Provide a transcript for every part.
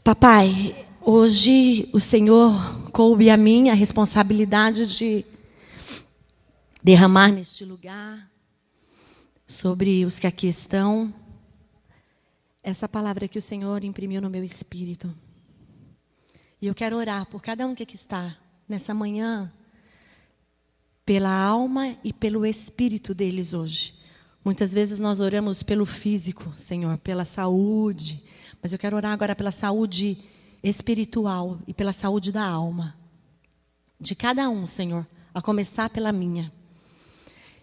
Papai, hoje o Senhor coube a mim a responsabilidade de derramar neste lugar, sobre os que aqui estão, essa palavra que o Senhor imprimiu no meu espírito. E eu quero orar por cada um que aqui está, nessa manhã, pela alma e pelo espírito deles hoje. Muitas vezes nós oramos pelo físico, Senhor, pela saúde, mas eu quero orar agora pela saúde espiritual e pela saúde da alma. De cada um, Senhor, a começar pela minha.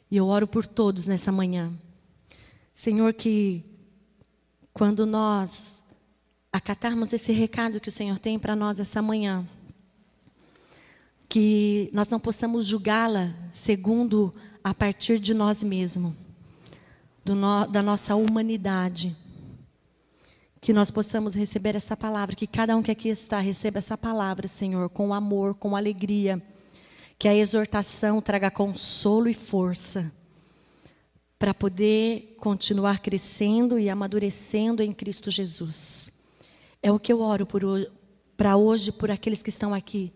E eu oro por todos nessa manhã. Senhor, que quando nós acatarmos esse recado que o Senhor tem para nós essa manhã, que nós não julgá-la segundo a partir de nós mesmos, da nossa humanidade. Que nós possamos receber essa palavra, que cada um que aqui está receba essa palavra, Senhor, com amor, com alegria. Que a exortação traga consolo e força para poder continuar crescendo e amadurecendo em Cristo Jesus. É o que eu oro para hoje, por aqueles que estão aqui.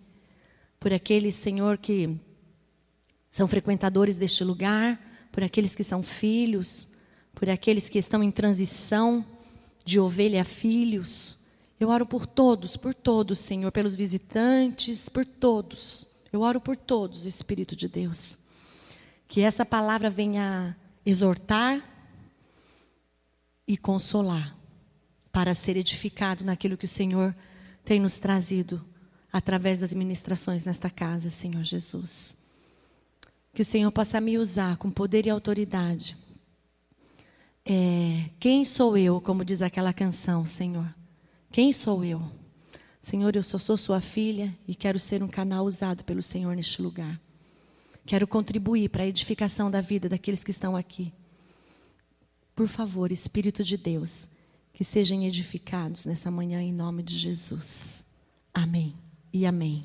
Por aqueles, Senhor, que são frequentadores deste lugar, por aqueles que são filhos, por aqueles que estão em transição de ovelha a filhos. Eu oro por todos, Senhor, pelos visitantes, por todos. Eu oro por todos, Espírito de Deus. Que essa palavra venha exortar e consolar, para ser edificado naquilo que o Senhor tem nos trazido através das ministrações nesta casa, Senhor Jesus. Que o Senhor possa me usar com poder e autoridade. Quem sou eu, como diz aquela canção, Senhor? Quem sou eu? Senhor, eu sou sua filha e quero ser um canal usado pelo Senhor neste lugar. Quero contribuir para a edificação da vida daqueles que estão aqui. Por favor, Espírito de Deus, que sejam edificados nessa manhã em nome de Jesus. Amém e amém.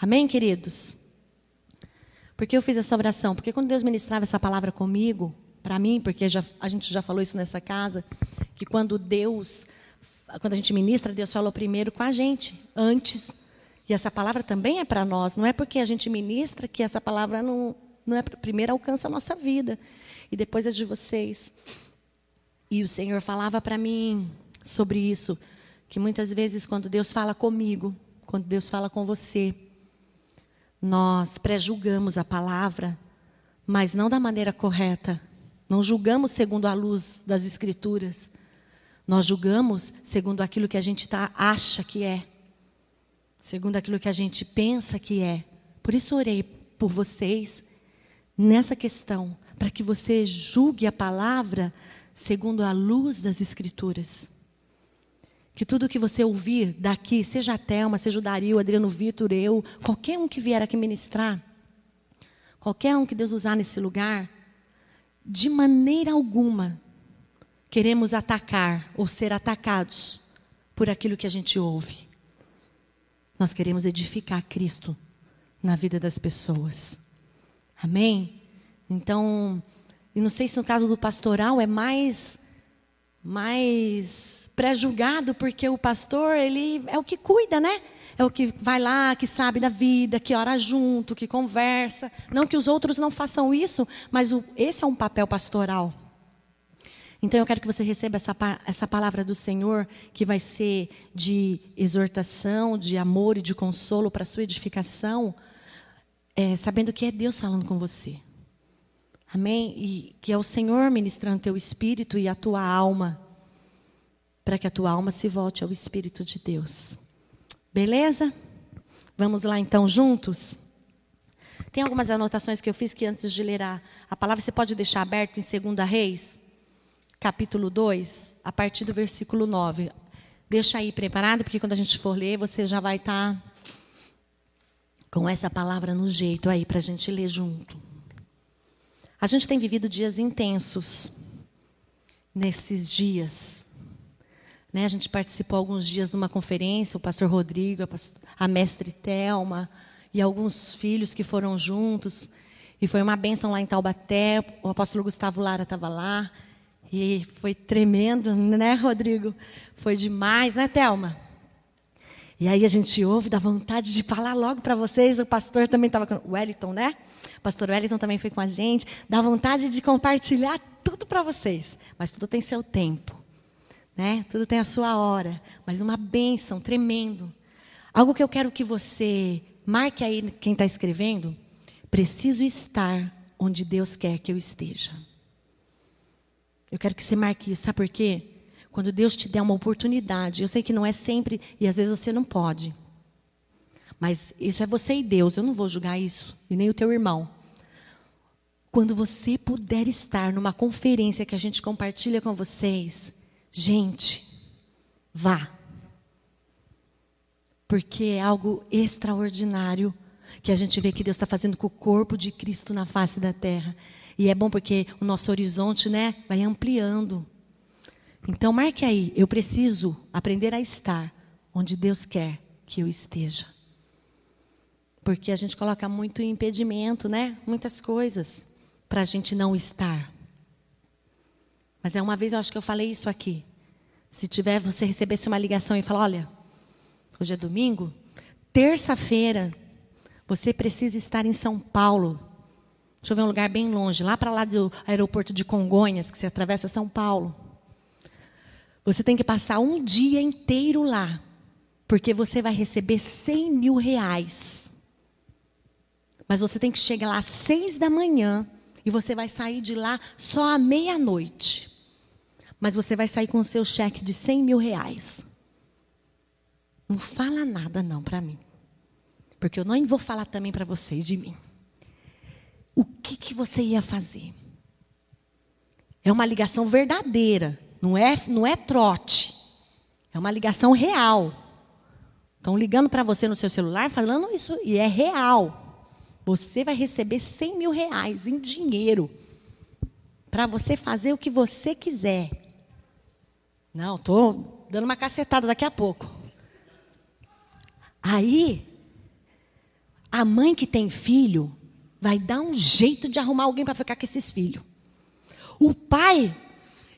Amém, queridos? Por que eu fiz essa oração? Porque quando Deus ministrava essa palavra comigo, para mim, porque a gente já falou isso nessa casa, que quando a gente ministra, Deus falou primeiro com a gente, antes. E essa palavra também é para nós. Não é porque a gente ministra que essa palavra não é primeiro alcança a nossa vida. E depois é de vocês. E o Senhor falava para mim sobre isso. Que muitas vezes quando Deus fala comigo, quando Deus fala com você, nós pré-julgamos a palavra, mas não da maneira correta. Não julgamos segundo a luz das Escrituras. Nós julgamos segundo aquilo que a gente acha que é. Segundo aquilo que a gente pensa que é. Por isso orei por vocês nessa questão. Para que você julgue a palavra segundo a luz das Escrituras. Que tudo que você ouvir daqui, seja a Thelma, seja o Dario, o Adriano Vitor, eu, qualquer um que vier aqui ministrar, qualquer um que Deus usar nesse lugar, de maneira alguma queremos atacar ou ser atacados por aquilo que a gente ouve. Nós queremos edificar Cristo na vida das pessoas. Amém? Então, eu não sei se no caso do pastoral é mais pré-julgado, porque o pastor, ele é o que cuida, né? É o que vai lá, que sabe da vida, que ora junto, que conversa. Não que os outros não façam isso, mas esse é um papel pastoral. Então eu quero que você receba essa palavra do Senhor, que vai ser de exortação, de amor e de consolo para a sua edificação, sabendo que é Deus falando com você. Amém? E que é o Senhor ministrando teu espírito e a tua alma, para que a tua alma se volte ao Espírito de Deus. Beleza? Vamos lá então juntos? Tem algumas anotações que eu fiz que antes de ler a palavra, você pode deixar aberto em 2 Reis, capítulo 2, a partir do versículo 9. Deixa aí preparado, porque quando a gente for ler, você já vai estar com essa palavra no jeito aí, para a gente ler junto. A gente tem vivido dias intensos nesses dias. A gente participou alguns dias de uma conferência, o pastor Rodrigo, a mestre Thelma e alguns filhos que foram juntos. E foi uma bênção lá em Taubaté, o apóstolo Gustavo Lara estava lá. E foi tremendo, né, Rodrigo? Foi demais, né, Thelma? E aí a gente ouve, dá vontade de falar logo para vocês. O pastor também estava com o Wellington, né? O pastor Wellington também foi com a gente. Dá vontade de compartilhar tudo para vocês. Mas tudo tem seu tempo, né? Tudo tem a sua hora. Mas uma bênção, tremendo. Algo que eu quero que você marque aí, quem está escrevendo. Preciso estar onde Deus quer que eu esteja. Eu quero que você marque isso. Sabe por quê? Quando Deus te der uma oportunidade, eu sei que não é sempre, e às vezes você não pode. Mas isso é você e Deus, eu não vou julgar isso, e nem o teu irmão. Quando você puder estar numa conferência que a gente compartilha com vocês, gente, vá. Porque é algo extraordinário que a gente vê que Deus está fazendo com o corpo de Cristo na face da terra. E é bom porque o nosso horizonte, né, vai ampliando. Então, marque aí, eu preciso aprender a estar onde Deus quer que eu esteja. Porque a gente coloca muito impedimento, né? Muitas coisas para a gente não estar. Mas uma vez eu acho que eu falei isso aqui. Se você recebesse uma ligação e falar, olha, hoje é domingo, terça-feira, você precisa estar em São Paulo. Deixa eu ver um lugar bem longe, lá para lá do aeroporto de Congonhas, que você atravessa São Paulo. Você tem que passar um dia inteiro lá, porque você vai receber 100 mil reais. Mas você tem que chegar lá às 6 da manhã e você vai sair de lá só à meia-noite. Mas você vai sair com o seu cheque de 100 mil reais. Não fala nada não para mim, porque eu não vou falar também para vocês de mim. O que você ia fazer? É uma ligação verdadeira. Não é trote. É uma ligação real. Estão ligando para você no seu celular, falando isso, e é real. Você vai receber 100 mil reais em dinheiro. Para você fazer o que você quiser. Não, estou dando uma cacetada daqui a pouco. Aí, a mãe que tem filho, vai dar um jeito de arrumar alguém para ficar com esses filhos. O pai,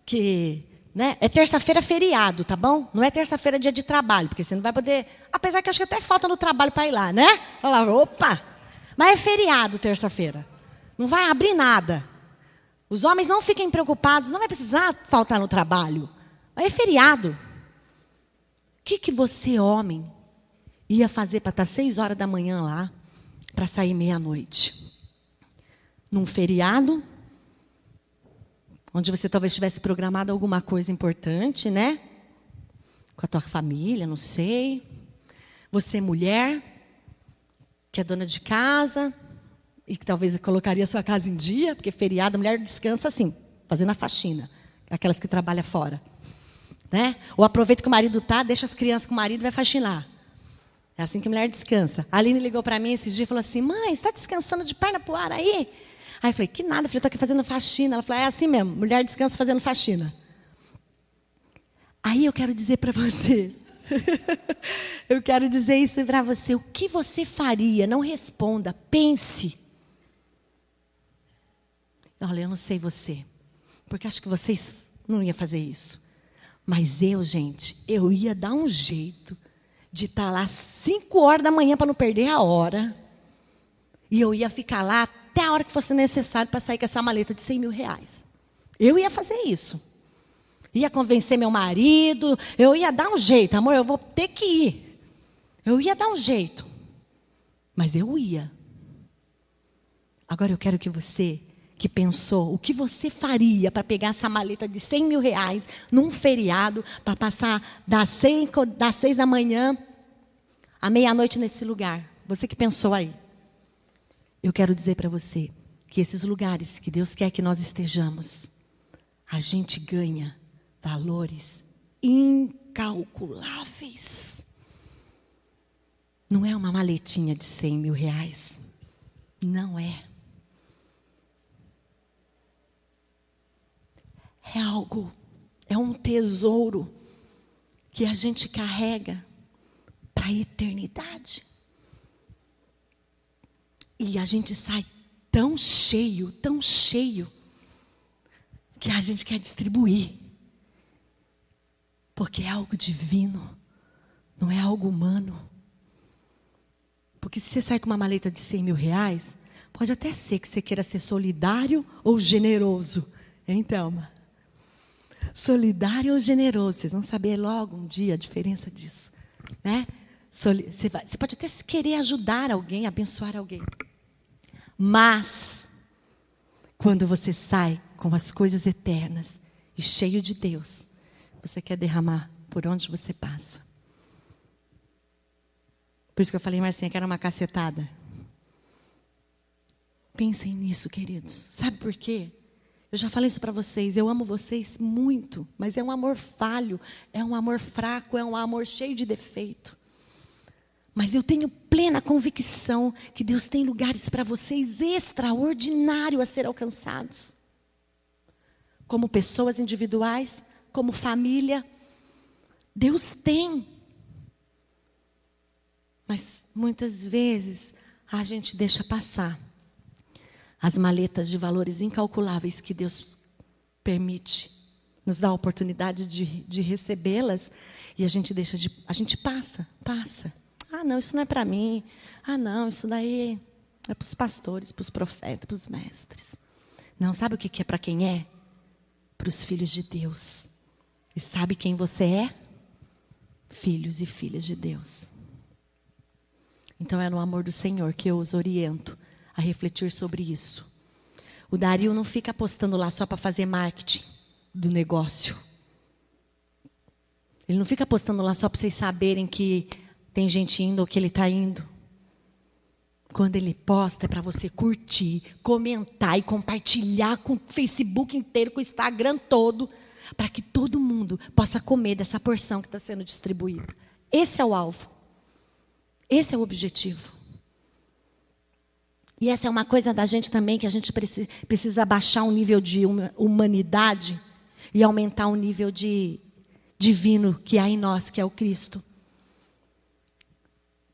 que... né? É terça-feira feriado, tá bom? Não é terça-feira dia de trabalho, porque você não vai poder... Apesar que acho que até falta no trabalho para ir lá, né? Fala, opa! Mas é feriado terça-feira. Não vai abrir nada. Os homens não fiquem preocupados, não vai precisar faltar no trabalho. Mas é feriado. O que você, homem, ia fazer para estar 6 horas da manhã lá, para sair meia-noite? Num feriado... onde você talvez tivesse programado alguma coisa importante, né? Com a tua família, não sei. Você, mulher, que é dona de casa, e que talvez colocaria a sua casa em dia, porque feriado, a mulher descansa assim, fazendo a faxina. Aquelas que trabalham fora. Né? Ou aproveita que o marido está, deixa as crianças com o marido e vai faxinar. É assim que a mulher descansa. A Aline ligou para mim esses dias e falou assim, mãe, você está descansando de perna para o ar aí? Aí eu falei, que nada, filho, eu estou aqui fazendo faxina. Ela falou, é assim mesmo, mulher descansa fazendo faxina. Aí eu quero dizer para você, eu quero dizer isso para você, o que você faria? Não responda, pense. Olha, eu não sei você, porque acho que vocês não iam fazer isso. Mas eu, gente, eu ia dar um jeito de estar lá às 5 horas da manhã para não perder a hora. E eu ia ficar lá até a hora que fosse necessário para sair com essa maleta de 100 mil reais. Eu ia fazer isso. Ia convencer meu marido, eu ia dar um jeito. Amor, eu vou ter que ir. Eu ia dar um jeito. Mas eu ia. Agora eu quero que você, que pensou, o que você faria para pegar essa maleta de 100 mil reais num feriado, para passar das 6 da manhã à meia-noite nesse lugar? Você que pensou aí. Eu quero dizer para você que esses lugares que Deus quer que nós estejamos, a gente ganha valores incalculáveis. Não é uma maletinha de 100 mil reais. Não é. É algo, é um tesouro que a gente carrega para a eternidade. E a gente sai tão cheio, que a gente quer distribuir. Porque é algo divino, não é algo algo humano. Porque se você sai com uma maleta de 100 mil reais, pode até ser que você queira ser solidário ou generoso. Hein, Thelma? Solidário ou generoso. Vocês vão saber logo um dia a diferença disso. Né? Você pode até querer ajudar alguém, abençoar alguém. Mas, quando você sai com as coisas eternas e cheio de Deus, você quer derramar por onde você passa. Por isso que eu falei, Marcinha, que era uma cacetada. Pensem nisso, queridos. Sabe por quê? Eu já falei isso para vocês. Eu amo vocês muito, mas é um amor falho, é um amor fraco, é um amor cheio de defeito. Mas eu tenho plena convicção que Deus tem lugares para vocês extraordinários a ser alcançados. Como pessoas individuais, como família. Deus tem. Mas muitas vezes a gente deixa passar as maletas de valores incalculáveis que Deus permite, nos dá a oportunidade de recebê-las, e a gente passa. Ah, não, isso não é para mim. Ah, não, isso daí é para os pastores, para os profetas, para os mestres. Não, sabe o que é para quem é? Para os filhos de Deus. E sabe quem você é? Filhos e filhas de Deus. Então é no amor do Senhor que eu os oriento a refletir sobre isso. O Dario não fica postando lá só para fazer marketing do negócio. Ele não fica postando lá só para vocês saberem que tem gente indo ou que ele está indo. Quando ele posta é para você curtir, comentar e compartilhar com o Facebook inteiro, com o Instagram todo, para que todo mundo possa comer dessa porção que está sendo distribuída. Esse é o alvo. Esse é o objetivo. E essa é uma coisa da gente também, que a gente precisa baixar o nível de humanidade e aumentar o nível de divino que há em nós, que é o Cristo.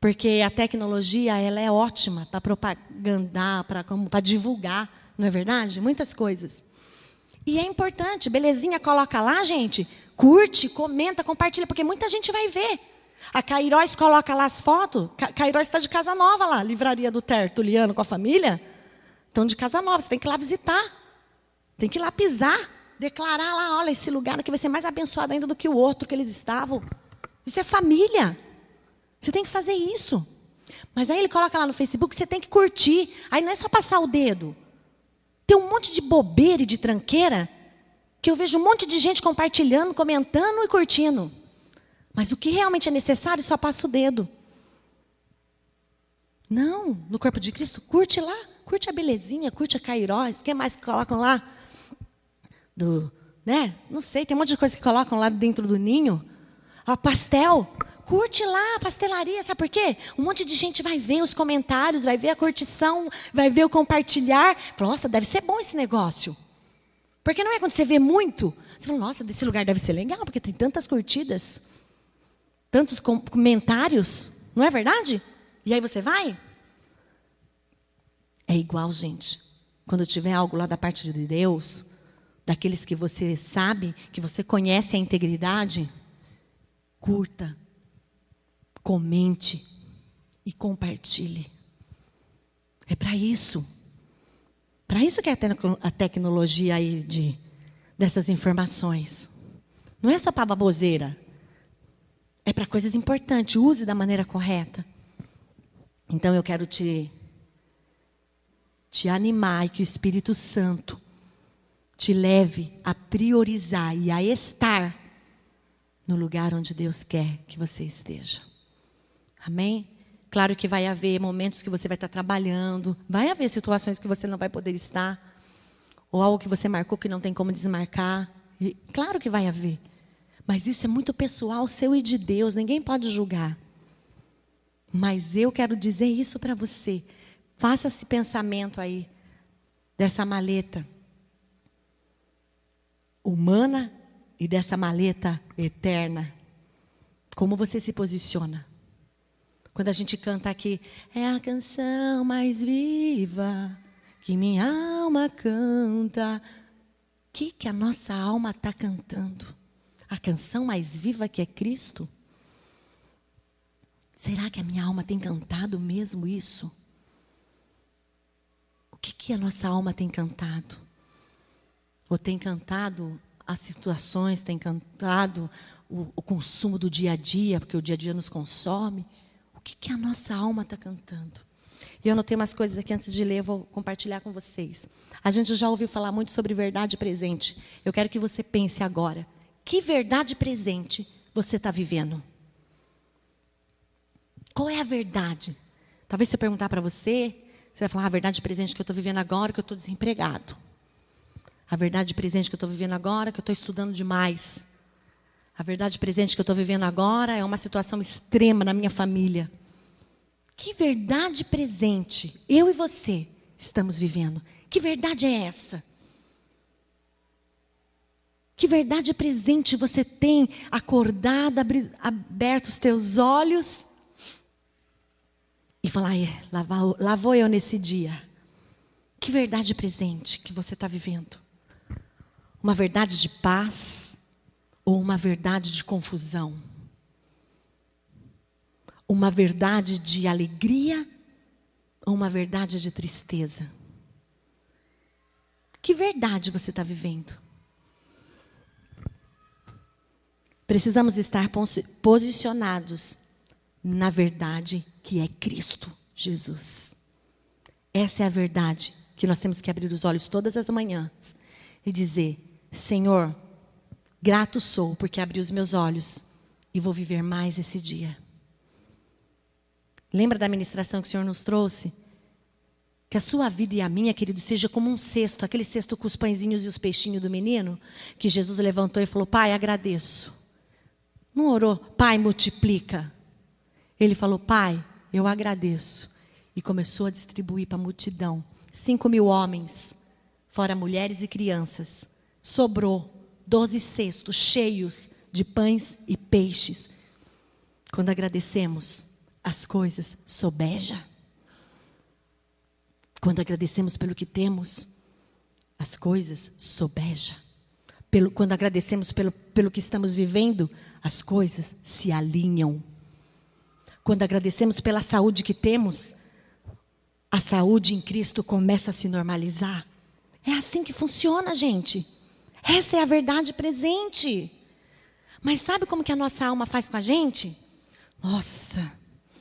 Porque a tecnologia, ela é ótima para propagandar, para divulgar, não é verdade? Muitas coisas. E é importante, belezinha, coloca lá, gente, curte, comenta, compartilha, porque muita gente vai ver. A Cairóis coloca lá as fotos. Cairóis está de casa nova lá, livraria do Tertuliano com a família. Estão de casa nova, você tem que ir lá visitar. Tem que ir lá pisar, declarar lá, olha, esse lugar aqui vai ser mais abençoado ainda do que o outro que eles estavam. Isso é família. Você tem que fazer isso. Mas aí ele coloca lá no Facebook, você tem que curtir. Aí não é só passar o dedo. Tem um monte de bobeira e de tranqueira, que eu vejo um monte de gente compartilhando, comentando e curtindo. Mas o que realmente é necessário, só passa o dedo. Não, no corpo de Cristo, curte lá. Curte a belezinha, curte a Cairóis. O que mais que colocam lá? Não sei, tem um monte de coisa que colocam lá dentro do ninho. A pastel. Curte lá a pastelaria, sabe por quê? Um monte de gente vai ver os comentários, vai ver a curtição, vai ver o compartilhar. Fala, nossa, deve ser bom esse negócio. Porque não é quando você vê muito, você fala, nossa, desse lugar deve ser legal, porque tem tantas curtidas, tantos comentários, não é verdade? E aí você vai? É igual, gente. Quando tiver algo lá da parte de Deus, daqueles que você sabe, que você conhece a integridade, curta, comente e compartilhe. É para isso. Para isso que é a tecnologia aí dessas informações. Não é só para baboseira. É para coisas importantes. Use da maneira correta. Então eu quero te animar e que o Espírito Santo te leve a priorizar e a estar no lugar onde Deus quer que você esteja. Amém? Claro que vai haver momentos que você vai estar trabalhando, vai haver situações que você não vai poder estar, ou algo que você marcou que não tem como desmarcar. E, claro que vai haver. Mas isso é muito pessoal, seu e de Deus, ninguém pode julgar. Mas eu quero dizer isso para você. Faça esse pensamento aí, dessa maleta humana e dessa maleta eterna. Como você se posiciona? Quando a gente canta aqui, é a canção mais viva que minha alma canta. O que a nossa alma está cantando? A canção mais viva que é Cristo? Será que a minha alma tem cantado mesmo isso? O que a nossa alma tem cantado? Ou tem cantado as situações, tem cantado o consumo do dia a dia, porque o dia a dia nos consome? O que a nossa alma está cantando? E eu anotei umas coisas aqui antes de ler, eu vou compartilhar com vocês. A gente já ouviu falar muito sobre verdade presente. Eu quero que você pense agora. Que verdade presente você está vivendo? Qual é a verdade? Talvez se eu perguntar para você, você vai falar, a verdade presente que eu estou vivendo agora é que eu estou desempregado. A verdade presente que eu estou vivendo agora é que eu estou estudando demais. A verdade presente que eu estou vivendo agora é uma situação extrema na minha família. Que verdade presente eu e você estamos vivendo? Que verdade é essa? Que verdade presente você tem acordado, aberto os teus olhos e falar, lá vou eu nesse dia. Que verdade presente que você está vivendo? Uma verdade de paz ou uma verdade de confusão? Uma verdade de alegria ou uma verdade de tristeza? Que verdade você está vivendo? Precisamos estar posicionados na verdade que é Cristo Jesus. Essa é a verdade que nós temos que abrir os olhos todas as manhãs e dizer, Senhor, grato sou porque abri os meus olhos e vou viver mais esse dia. Lembra da ministração que o Senhor nos trouxe? Que a sua vida e a minha, querido, seja como um cesto, aquele cesto com os pãezinhos e os peixinhos do menino, que Jesus levantou e falou, Pai, agradeço. Não orou, Pai, multiplica. Ele falou, Pai, eu agradeço. E começou a distribuir para a multidão. 5.000 homens, fora mulheres e crianças. Sobrou 12 cestos cheios de pães e peixes. Quando agradecemos, as coisas sobeja. Quando agradecemos pelo que temos, as coisas sobeja. Quando agradecemos pelo que estamos vivendo, as coisas se alinham. Quando agradecemos pela saúde que temos, a saúde em Cristo começa a se normalizar. É assim que funciona, gente. Essa é a verdade presente. Mas sabe como que a nossa alma faz com a gente? Nossa,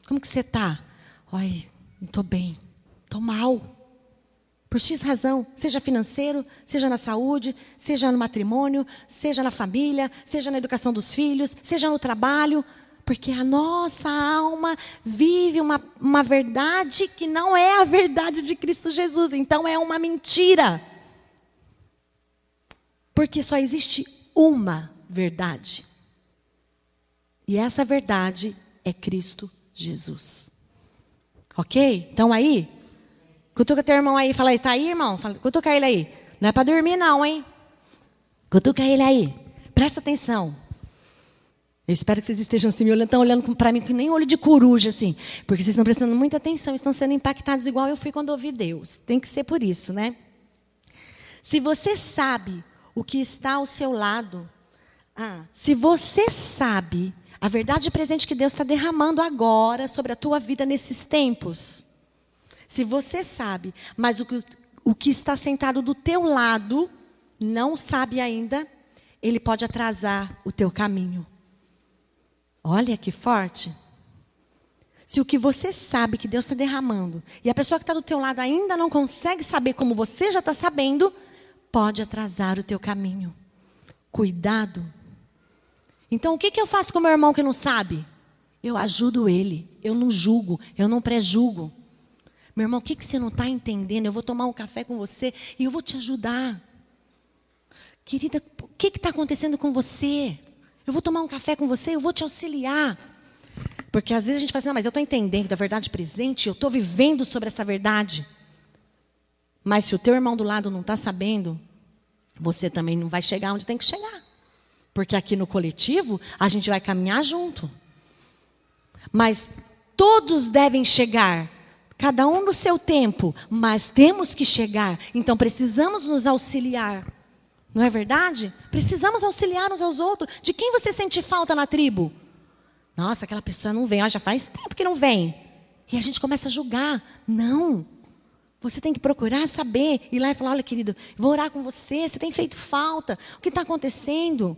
como que você está? Ai, não estou bem, estou mal. Por X razão, seja financeiro, seja na saúde, seja no matrimônio, seja na família, seja na educação dos filhos, seja no trabalho. Porque a nossa alma vive uma verdade que não é a verdade de Cristo Jesus. Então é uma mentira. Porque só existe uma verdade. E essa verdade é Cristo Jesus. Ok? Então aí, cutuca teu irmão aí, fala aí, tá aí, irmão? Cutuca ele aí. Não é para dormir não, hein? Cutuca ele aí. Presta atenção. Eu espero que vocês estejam assim, estão olhando para mim com nem olho de coruja, assim. Porque vocês estão prestando muita atenção, estão sendo impactados igual eu fui quando ouvi Deus. Tem que ser por isso, né? Se você sabe o que está ao seu lado, se você sabe a verdade presente que Deus está derramando agora sobre a tua vida nesses tempos, se você sabe, mas o que está sentado do teu lado não sabe ainda, ele pode atrasar o teu caminho. Olha que forte. Se o que você sabe que Deus está derramando, e a pessoa que está do teu lado ainda não consegue saber como você já está sabendo, pode atrasar o teu caminho. Cuidado. Então, o que eu faço com o meu irmão que não sabe? Eu ajudo ele, eu não julgo, eu não pré-julgo. Meu irmão, o que você não está entendendo? Eu vou tomar um café com você e eu vou te ajudar. Querida, o que está acontecendo com você? Eu vou tomar um café com você, eu vou te auxiliar. Porque às vezes a gente fala assim, não, mas eu estou entendendo da verdade presente, eu estou vivendo sobre essa verdade. Mas se o teu irmão do lado não está sabendo, você também não vai chegar onde tem que chegar. Porque aqui no coletivo, a gente vai caminhar junto. Mas todos devem chegar, cada um no seu tempo, mas temos que chegar. Então precisamos nos auxiliar. Não é verdade? Precisamos auxiliar uns aos outros. De quem você sente falta na tribo? Nossa, aquela pessoa não vem. Já faz tempo que não vem. E a gente começa a julgar. Não. Você tem que procurar saber. Ir lá e falar, olha, querido, vou orar com você. Você tem feito falta. O que está acontecendo?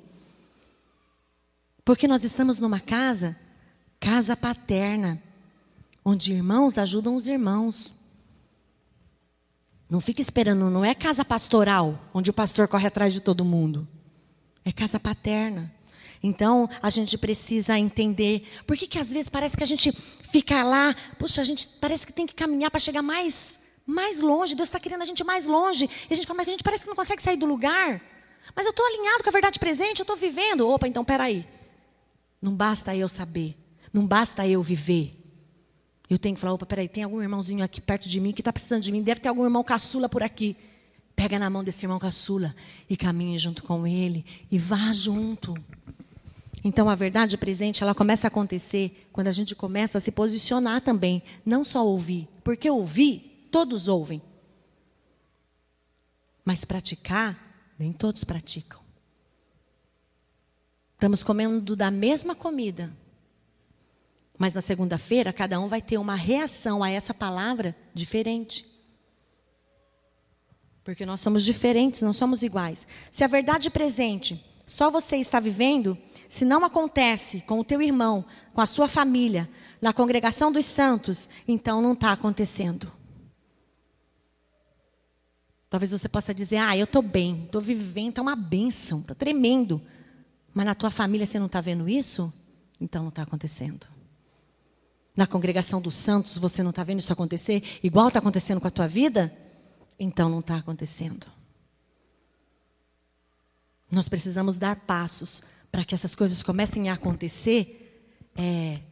Porque nós estamos numa casa paterna, onde irmãos ajudam os irmãos. Não fica esperando, não é casa pastoral, onde o pastor corre atrás de todo mundo. É casa paterna. Então, a gente precisa entender. Por que às vezes parece que a gente fica lá, puxa, a gente parece que tem que caminhar para chegar mais longe. Deus está querendo a gente mais longe. E a gente fala, mas a gente parece que não consegue sair do lugar. Mas eu estou alinhado com a verdade presente, eu estou vivendo. Opa, então peraí. Não basta eu saber. Não basta eu viver. Eu tenho que falar, opa, peraí, tem algum irmãozinho aqui perto de mim que está precisando de mim. Deve ter algum irmão caçula por aqui. Pega na mão desse irmão caçula e caminhe junto com ele. E vá junto. Então, a verdade presente, ela começa a acontecer quando a gente começa a se posicionar também. Não só ouvir. Porque ouvir, todos ouvem. Mas praticar, nem todos praticam. Estamos comendo da mesma comida. Mas na segunda-feira, cada um vai ter uma reação a essa palavra diferente. Porque nós somos diferentes, não somos iguais. Se a verdade presente só você está vivendo, se não acontece com o teu irmão, com a sua família, na congregação dos santos, então não está acontecendo. Talvez você possa dizer, eu estou bem, estou vivendo, está uma bênção, está tremendo. Mas na tua família você não está vendo isso? Então não está acontecendo. Na congregação dos santos você não está vendo isso acontecer? Igual está acontecendo com a tua vida? Então não está acontecendo. Nós precisamos dar passos para que essas coisas comecem a acontecer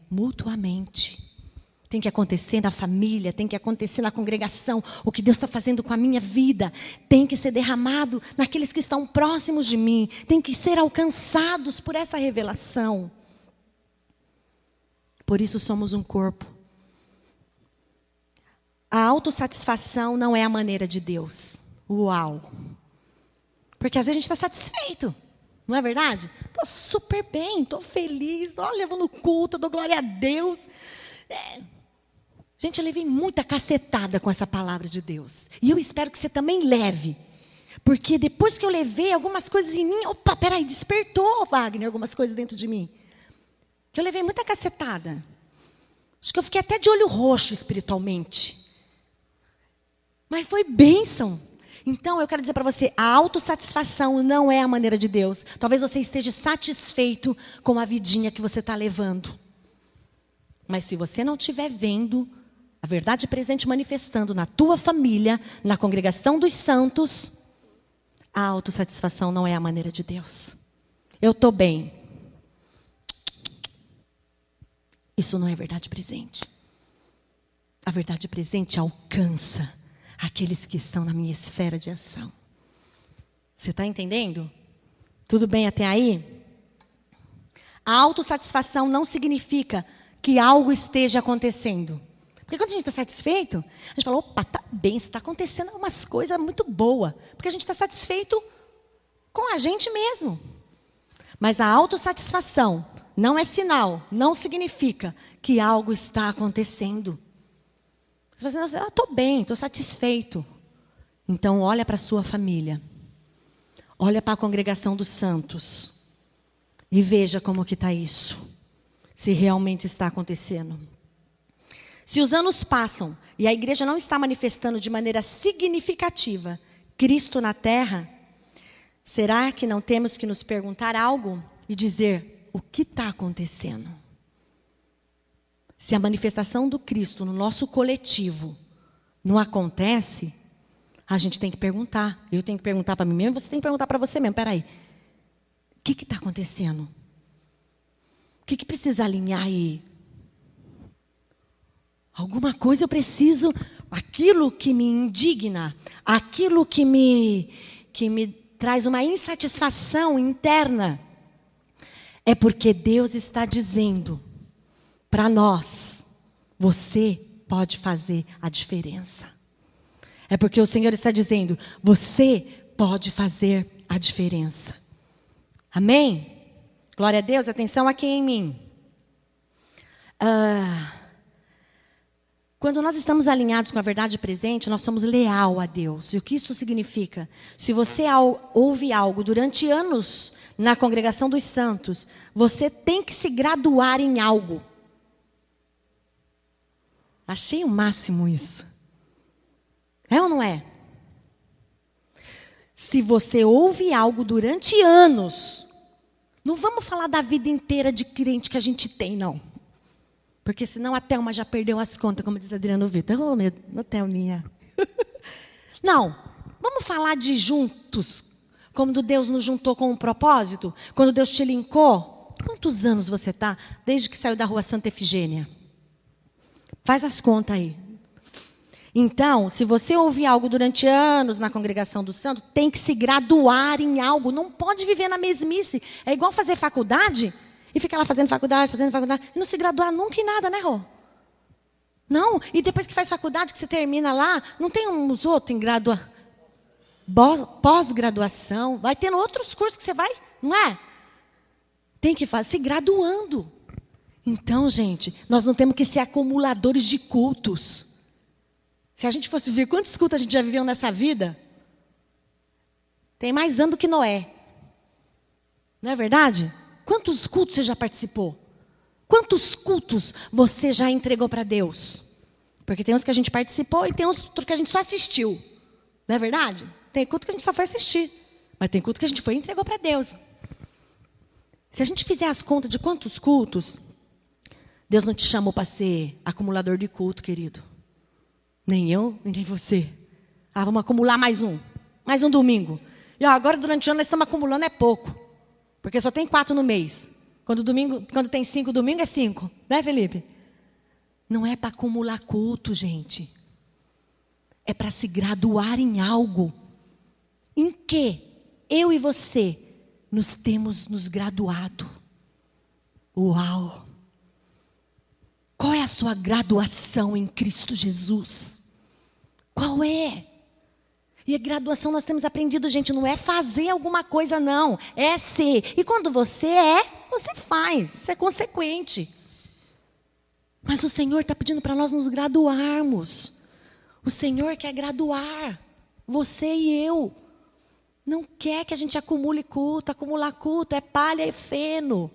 mutuamente. Tem que acontecer na família, tem que acontecer na congregação. O que Deus está fazendo com a minha vida tem que ser derramado naqueles que estão próximos de mim. Tem que ser alcançados por essa revelação. Por isso somos um corpo. A autossatisfação não é a maneira de Deus. Uau! Porque às vezes a gente está satisfeito. Não é verdade? Estou super bem, estou feliz. Olha, eu vou no culto, eu dou glória a Deus. Gente, eu levei muita cacetada com essa palavra de Deus. E eu espero que você também leve. Porque depois que eu levei algumas coisas em mim, opa, peraí, despertou, Wagner, algumas coisas dentro de mim. Que eu levei muita cacetada. Acho que eu fiquei até de olho roxo espiritualmente. Mas foi bênção. Então, eu quero dizer para você, a autossatisfação não é a maneira de Deus. Talvez você esteja satisfeito com a vidinha que você está levando. Mas se você não estiver vendo a verdade presente manifestando na tua família, na congregação dos santos, a autossatisfação não é a maneira de Deus. Eu estou bem. Isso não é verdade presente. A verdade presente alcança aqueles que estão na minha esfera de ação. Você está entendendo? Tudo bem até aí? A autossatisfação não significa que algo esteja acontecendo. Porque quando a gente está satisfeito, a gente fala, opa, está bem, está acontecendo umas coisas muito boas. Porque a gente está satisfeito com a gente mesmo. Mas a autossatisfação não é sinal, não significa que algo está acontecendo. Você fala assim, eu estou bem, estou satisfeito. Então, olha para a sua família. Olha para a congregação dos santos. E veja como que está isso. Se realmente está acontecendo. Se os anos passam e a igreja não está manifestando de maneira significativa Cristo na terra, será que não temos que nos perguntar algo e dizer o que está acontecendo? Se a manifestação do Cristo no nosso coletivo não acontece, a gente tem que perguntar. Eu tenho que perguntar para mim mesmo, você tem que perguntar para você mesmo. Espera aí, o que está acontecendo? O que precisa alinhar aí? Alguma coisa eu preciso, aquilo que me indigna, aquilo que me traz uma insatisfação interna, é porque Deus está dizendo para nós, você pode fazer a diferença. É porque o Senhor está dizendo, você pode fazer a diferença. Amém? Glória a Deus, atenção aqui em mim. Quando nós estamos alinhados com a verdade presente, nós somos leal a Deus. E o que isso significa? Se você ouve algo durante anos na congregação dos santos, você tem que se graduar em algo. Achei o máximo isso. É ou não é? Se você ouve algo durante anos, não vamos falar da vida inteira de crente que a gente tem, não. Porque senão a Thelma já perdeu as contas, como diz Adriano Vitor. Oh, meu Thelminha. Não, vamos falar de juntos, quando Deus nos juntou com um propósito, quando Deus te linkou. Quantos anos você está desde que saiu da rua Santa Efigênia? Faz as contas aí. Então, se você ouvir algo durante anos na congregação do santo, tem que se graduar em algo. Não pode viver na mesmice. É igual fazer faculdade e ficar lá fazendo faculdade, e não se graduar nunca em nada, né, Rô? Não, e depois que faz faculdade, que você termina lá, não tem uns outros em pós-graduação. Vai tendo outros cursos que você vai, não é? Tem que fazer, se graduando. Então, gente, nós não temos que ser acumuladores de cultos. Se a gente fosse ver quantos cultos a gente já viveu nessa vida, tem mais ano do que Noé. Não é verdade? Quantos cultos você já participou? Quantos cultos você já entregou para Deus? Porque tem uns que a gente participou e tem uns que a gente só assistiu. Não é verdade? Tem culto que a gente só foi assistir. Mas tem culto que a gente foi e entregou para Deus. Se a gente fizer as contas de quantos cultos, Deus não te chamou para ser acumulador de culto, querido. Nem eu, nem você. Vamos acumular mais um domingo. E agora, durante o ano, nós estamos acumulando é pouco. Porque só tem 4 no mês. Quando tem 5 domingos, é 5. Né, Felipe? Não é para acumular culto, gente. É para se graduar em algo. Em que eu e você nos temos nos graduado. Uau! Qual é a sua graduação em Cristo Jesus? Qual é? E a graduação nós temos aprendido, gente, não é fazer alguma coisa, não. É ser. E quando você você faz. Isso é consequente. Mas o Senhor está pedindo para nós nos graduarmos. O Senhor quer graduar. Você e eu. Não quer que a gente acumule culto. Acumular culto é palha e feno.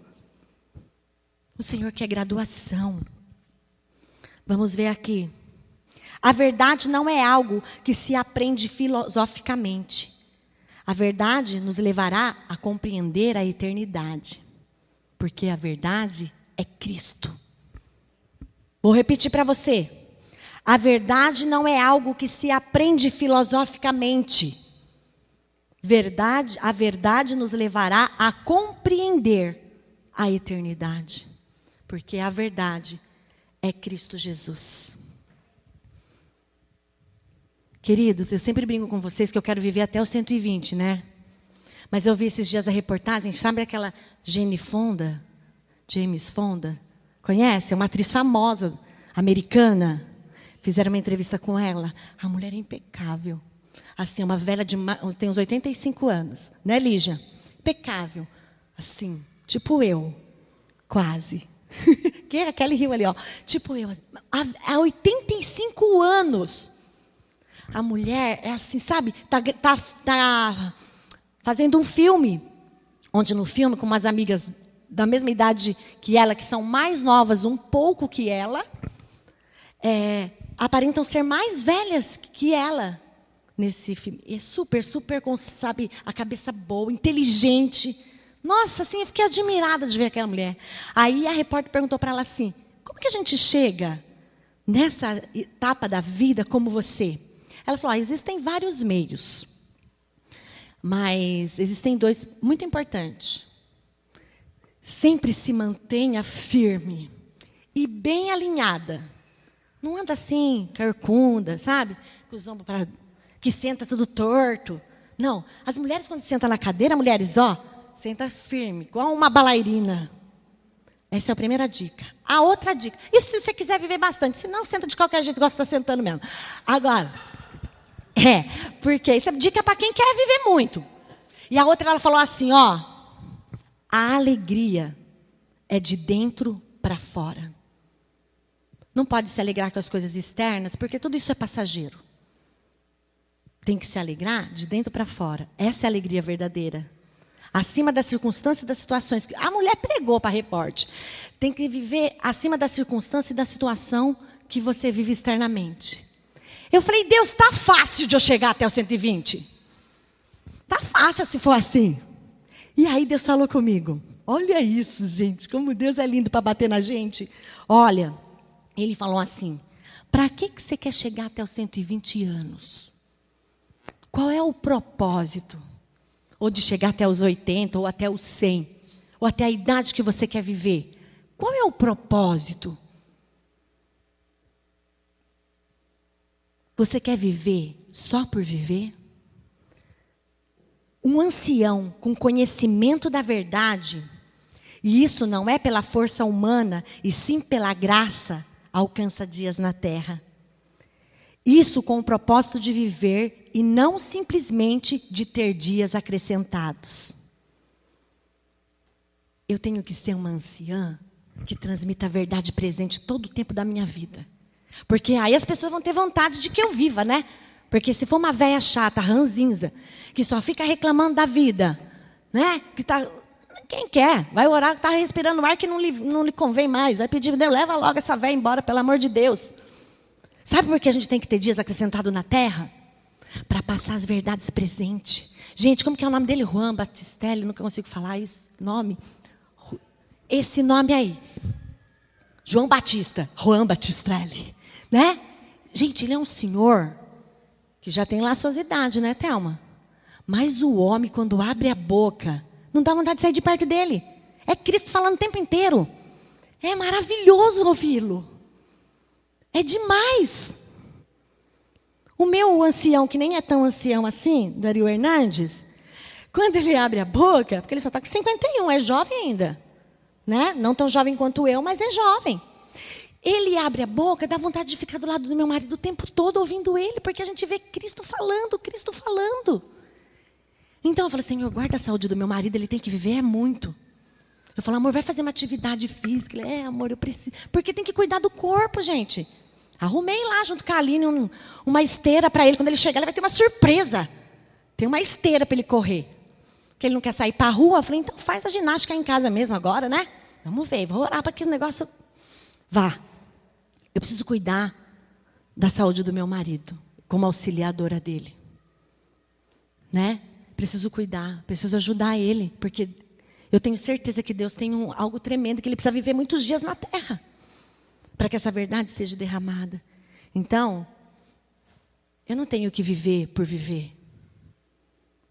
O Senhor quer graduação. Vamos ver aqui. A verdade não é algo que se aprende filosoficamente. A verdade nos levará a compreender a eternidade. Porque a verdade é Cristo. Vou repetir para você. A verdade não é algo que se aprende filosoficamente. A verdade nos levará a compreender a eternidade. Porque a verdade é Cristo Jesus. Queridos, eu sempre brinco com vocês que eu quero viver até os 120, né? Mas eu vi esses dias a reportagem, sabe aquela James Fonda? Conhece? É uma atriz famosa, americana. Fizeram uma entrevista com ela. A mulher é impecável. Assim, uma velha tem uns 85 anos. Né, Lígia? Impecável. Assim, tipo eu. Quase. Que é aquele rio ali, ó. Tipo eu. Há 85 anos. A mulher é assim, sabe? Tá fazendo um filme. Onde no filme, com umas amigas da mesma idade que ela, que são mais novas um pouco que ela, aparentam ser mais velhas que ela nesse filme. É super, sabe, a cabeça boa, inteligente. Nossa, assim, eu fiquei admirada de ver aquela mulher. Aí a repórter perguntou para ela assim, como que a gente chega nessa etapa da vida como você? Ela falou, existem vários meios, mas existem 2 muito importantes. Sempre se mantenha firme e bem alinhada. Não anda assim, carcunda, sabe? Com os ombros que senta tudo torto. Não, as mulheres quando sentam na cadeira, senta firme, igual uma bailarina. Essa é a primeira dica. A outra dica, isso se você quiser viver bastante, se não, senta de qualquer jeito, gosta de estar sentando mesmo. Agora, porque isso é dica para quem quer viver muito. E a outra, ela falou assim, a alegria é de dentro para fora. Não pode se alegrar com as coisas externas, porque tudo isso é passageiro. Tem que se alegrar de dentro para fora. Essa é a alegria verdadeira. Acima das circunstâncias e das situações. A mulher pregou para repórter. Tem que viver acima da circunstância e da situação que você vive externamente. Eu falei, Deus, está fácil de eu chegar até os 120. Está fácil se for assim. E aí Deus falou comigo. Olha isso, gente, como Deus é lindo para bater na gente. Olha, Ele falou assim, para que você quer chegar até os 120 anos? Qual é o propósito? Ou de chegar até os 80, ou até os 100, ou até a idade que você quer viver. Qual é o propósito? Você quer viver só por viver? Um ancião com conhecimento da verdade, e isso não é pela força humana, e sim pela graça, alcança dias na terra. Isso com o propósito de viver e não simplesmente de ter dias acrescentados. Eu tenho que ser uma anciã que transmita a verdade presente todo o tempo da minha vida. Porque aí as pessoas vão ter vontade de que eu viva, né? Porque se for uma velha chata, ranzinza, que só fica reclamando da vida, né? Que tá, quem quer? Vai orar, está respirando ar que não lhe convém mais. Vai pedir, Deus, leva logo essa velha embora, pelo amor de Deus. Sabe por que a gente tem que ter dias acrescentados na terra? Para passar as verdades presentes. Gente, como que é o nome dele? Juan Batistelli, nunca consigo falar esse nome. Esse nome aí. João Batista, Juan Batistelli. Né? Gente, ele é um senhor que já tem lá suas idades, né, Thelma? Mas o homem, quando abre a boca, não dá vontade de sair de perto dele. É Cristo falando o tempo inteiro. É maravilhoso ouvi-lo. É demais. O meu ancião, que nem é tão ancião assim, Dario Hernandes, quando ele abre a boca, porque ele só está com 51, é jovem ainda. Né? Não tão jovem quanto eu, mas é jovem. Ele abre a boca, dá vontade de ficar do lado do meu marido o tempo todo ouvindo ele, porque a gente vê Cristo falando, Cristo falando. Então eu falo, Senhor, guarda a saúde do meu marido, ele tem que viver muito. Eu falo, amor, vai fazer uma atividade física. Ele, amor, eu preciso. Porque tem que cuidar do corpo, gente. Arrumei lá, junto com a Aline, uma esteira para ele. Quando ele chegar, ele vai ter uma surpresa. Tem uma esteira para ele correr. Porque ele não quer sair para a rua. Eu falei, então faz a ginástica em casa mesmo agora, né? Vamos ver, vou orar para que o negócio vá. Eu preciso cuidar da saúde do meu marido, como auxiliadora dele. Né? Preciso cuidar, preciso ajudar ele, porque eu tenho certeza que Deus tem algo tremendo, que ele precisa viver muitos dias na terra, para que essa verdade seja derramada. Então, eu não tenho que viver por viver.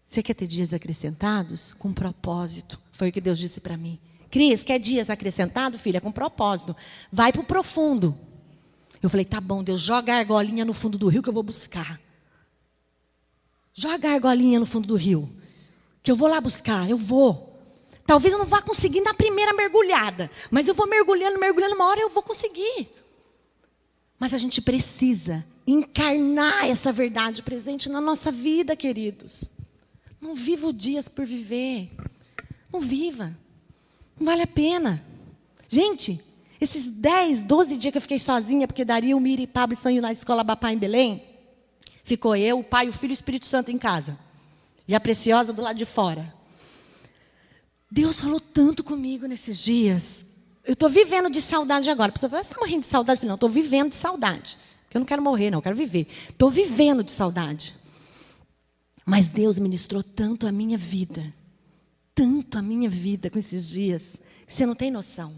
Você quer ter dias acrescentados? Com propósito. Foi o que Deus disse para mim. Cris, quer dias acrescentados, filha? Com propósito. Vai para o profundo. Eu falei, tá bom, Deus, joga a argolinha no fundo do rio que eu vou buscar. Joga a argolinha no fundo do rio, que eu vou lá buscar, eu vou. Talvez eu não vá conseguir na primeira mergulhada, mas eu vou mergulhando, uma hora eu vou conseguir. Mas a gente precisa encarnar essa verdade presente na nossa vida, queridos. Não viva dias por viver. Não viva. Não vale a pena. Gente, esses 10, 12 dias que eu fiquei sozinha, porque Dario, Miri e Pablo estão indo na escola Bapá em Belém, ficou eu, o Pai, o Filho e o Espírito Santo em casa. E a Preciosa do lado de fora. Deus falou tanto comigo nesses dias. Eu estou vivendo de saudade agora. A pessoa fala, você está morrendo de saudade? Eu falei, não, estou vivendo de saudade. Porque eu não quero morrer, não, eu quero viver. Estou vivendo de saudade. Mas Deus ministrou tanto a minha vida. Tanto a minha vida com esses dias. Que você não tem noção.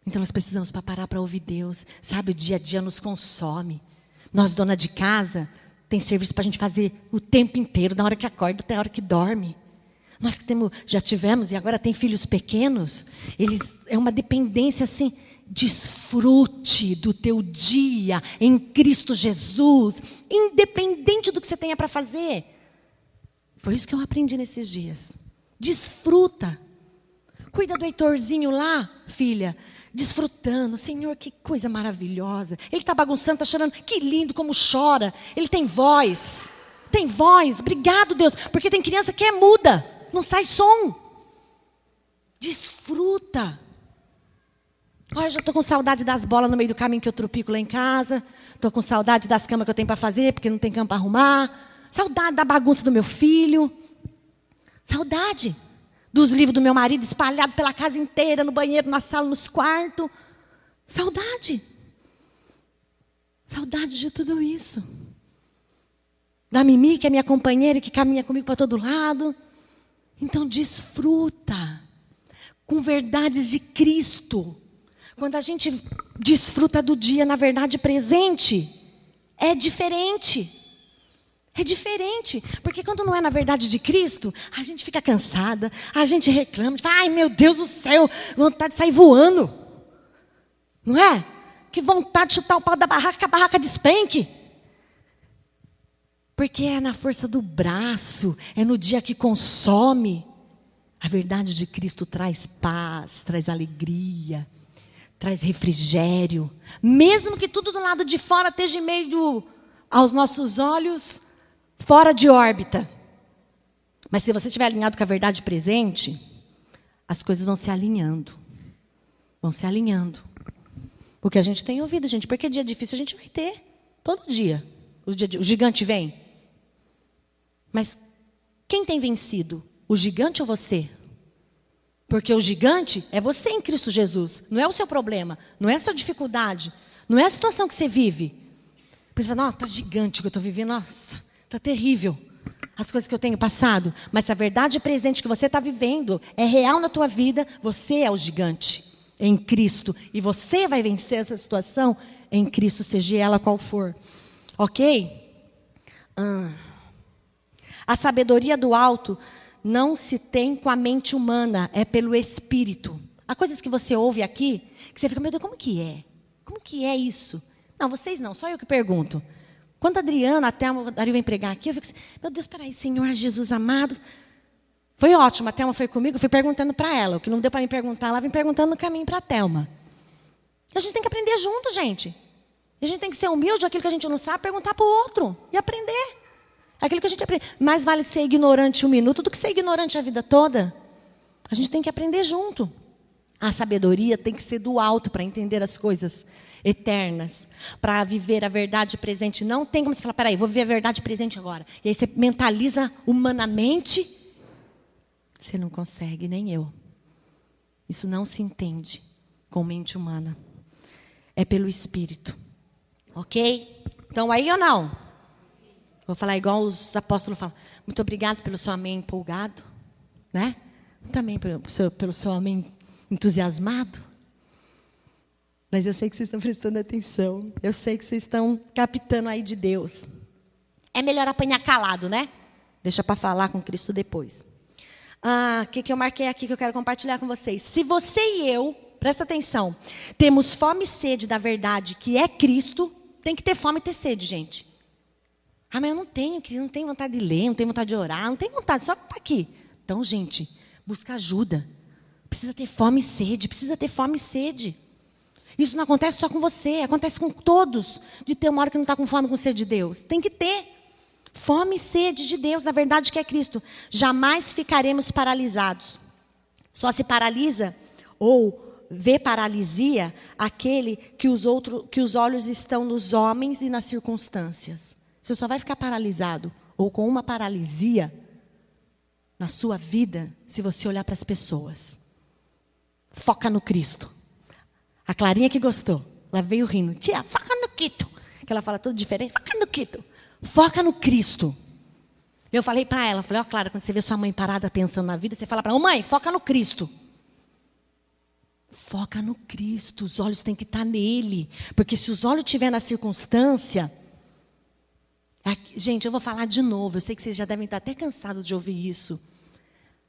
Então nós precisamos parar para ouvir Deus. Sabe, o dia a dia nos consome. Nós, dona de casa, tem serviço para a gente fazer o tempo inteiro, da hora que acorda até a hora que dorme. Nós que já tivemos e agora tem filhos pequenos, é uma dependência assim, desfrute do teu dia em Cristo Jesus, independente do que você tenha para fazer. Foi isso que eu aprendi nesses dias. Desfruta. Cuida do Heitorzinho lá, filha, desfrutando. Senhor, que coisa maravilhosa. Ele está bagunçando, está chorando. Que lindo como chora. Ele tem voz. Tem voz. Obrigado, Deus. Porque tem criança que é muda. Não sai som. Desfruta. Olha, eu já estou com saudade das bolas no meio do caminho que eu tropico lá em casa. Estou com saudade das camas que eu tenho para fazer, porque não tem cama para arrumar. Saudade da bagunça do meu filho. Saudade dos livros do meu marido espalhados pela casa inteira, no banheiro, na sala, nos quartos. Saudade. Saudade de tudo isso. Da Mimi, que é minha companheira, que caminha comigo para todo lado. Então desfruta com verdades de Cristo. Quando a gente desfruta do dia na verdade presente, é diferente. É diferente. Porque quando não é na verdade de Cristo, a gente fica cansada, a gente reclama, fala, ai meu Deus do céu, vontade de sair voando. Não é? Que vontade de chutar o pau da barraca, que a barraca despenque. Porque é na força do braço, é no dia que consome. A verdade de Cristo traz paz, traz alegria, traz refrigério. Mesmo que tudo do lado de fora esteja meio aos nossos olhos, fora de órbita. Mas se você estiver alinhado com a verdade presente, as coisas vão se alinhando. Vão se alinhando. O que a gente tem ouvido, gente, porque dia difícil a gente vai ter. Todo dia. O gigante vem. Mas quem tem vencido? O gigante ou você? Porque o gigante é você em Cristo Jesus. Não é o seu problema. Não é a sua dificuldade. Não é a situação que você vive. Por isso você fala, nossa, está gigante o que eu estou vivendo. Nossa, está terrível. As coisas que eu tenho passado. Mas se a verdade presente que você está vivendo é real na tua vida, você é o gigante em Cristo. E você vai vencer essa situação em Cristo, seja ela qual for. Ok? A sabedoria do alto não se tem com a mente humana, é pelo Espírito. Há coisas que você ouve aqui, que você fica, meu Deus, como que é? Como que é isso? Não, vocês não, só eu que pergunto. Quando a Adriana, até a Dari vem pregar aqui, eu fico assim, meu Deus, espera aí, Senhor Jesus amado. Foi ótimo, a Thelma foi comigo, eu fui perguntando para ela. O que não deu para me perguntar, ela vem perguntando no caminho para a Thelma. A gente tem que aprender junto, gente. A gente tem que ser humilde, aquilo que a gente não sabe, perguntar para o outro e aprender. Aquilo que a gente aprende. Mais vale ser ignorante um minuto do que ser ignorante a vida toda. A gente tem que aprender junto. A sabedoria tem que ser do alto para entender as coisas eternas. Para viver a verdade presente. Não tem como você falar, peraí, vou viver a verdade presente agora. E aí você mentaliza humanamente. Você não consegue, nem eu. Isso não se entende com mente humana. É pelo Espírito. Ok? Então aí ou não? Vou falar igual os apóstolos falam. Muito obrigado pelo seu amém empolgado. Né? Também pelo seu amém entusiasmado. Mas eu sei que vocês estão prestando atenção. Eu sei que vocês estão captando aí de Deus. É melhor apanhar calado, né? Deixa para falar com Cristo depois. O que eu marquei aqui que eu quero compartilhar com vocês. Se você e eu, presta atenção, temos fome e sede da verdade que é Cristo, tem que ter fome e ter sede, gente. Ah, mas eu não tenho vontade de ler, não tenho vontade de orar, não tenho vontade, só está aqui. Então, gente, busca ajuda. Precisa ter fome e sede, precisa ter fome e sede. Isso não acontece só com você, acontece com todos. De ter uma hora que não está com fome, com sede de Deus. Tem que ter fome e sede de Deus, na verdade que é Cristo. Jamais ficaremos paralisados. Só se paralisa ou vê paralisia aquele que os olhos estão nos homens e nas circunstâncias. Você só vai ficar paralisado ou com uma paralisia na sua vida se você olhar para as pessoas. Foca no Cristo. A Clarinha que gostou, ela veio rindo. Tia, foca no Quito. Que ela fala tudo diferente. Foca no Quito. Foca no Cristo. Eu falei para ela, falei, ó, Clara, quando você vê sua mãe parada pensando na vida, você fala para ela, mãe, foca no Cristo. Foca no Cristo, os olhos têm que estar nele. Porque se os olhos estiverem na circunstância... Gente, eu vou falar de novo. Eu sei que vocês já devem estar até cansados de ouvir isso.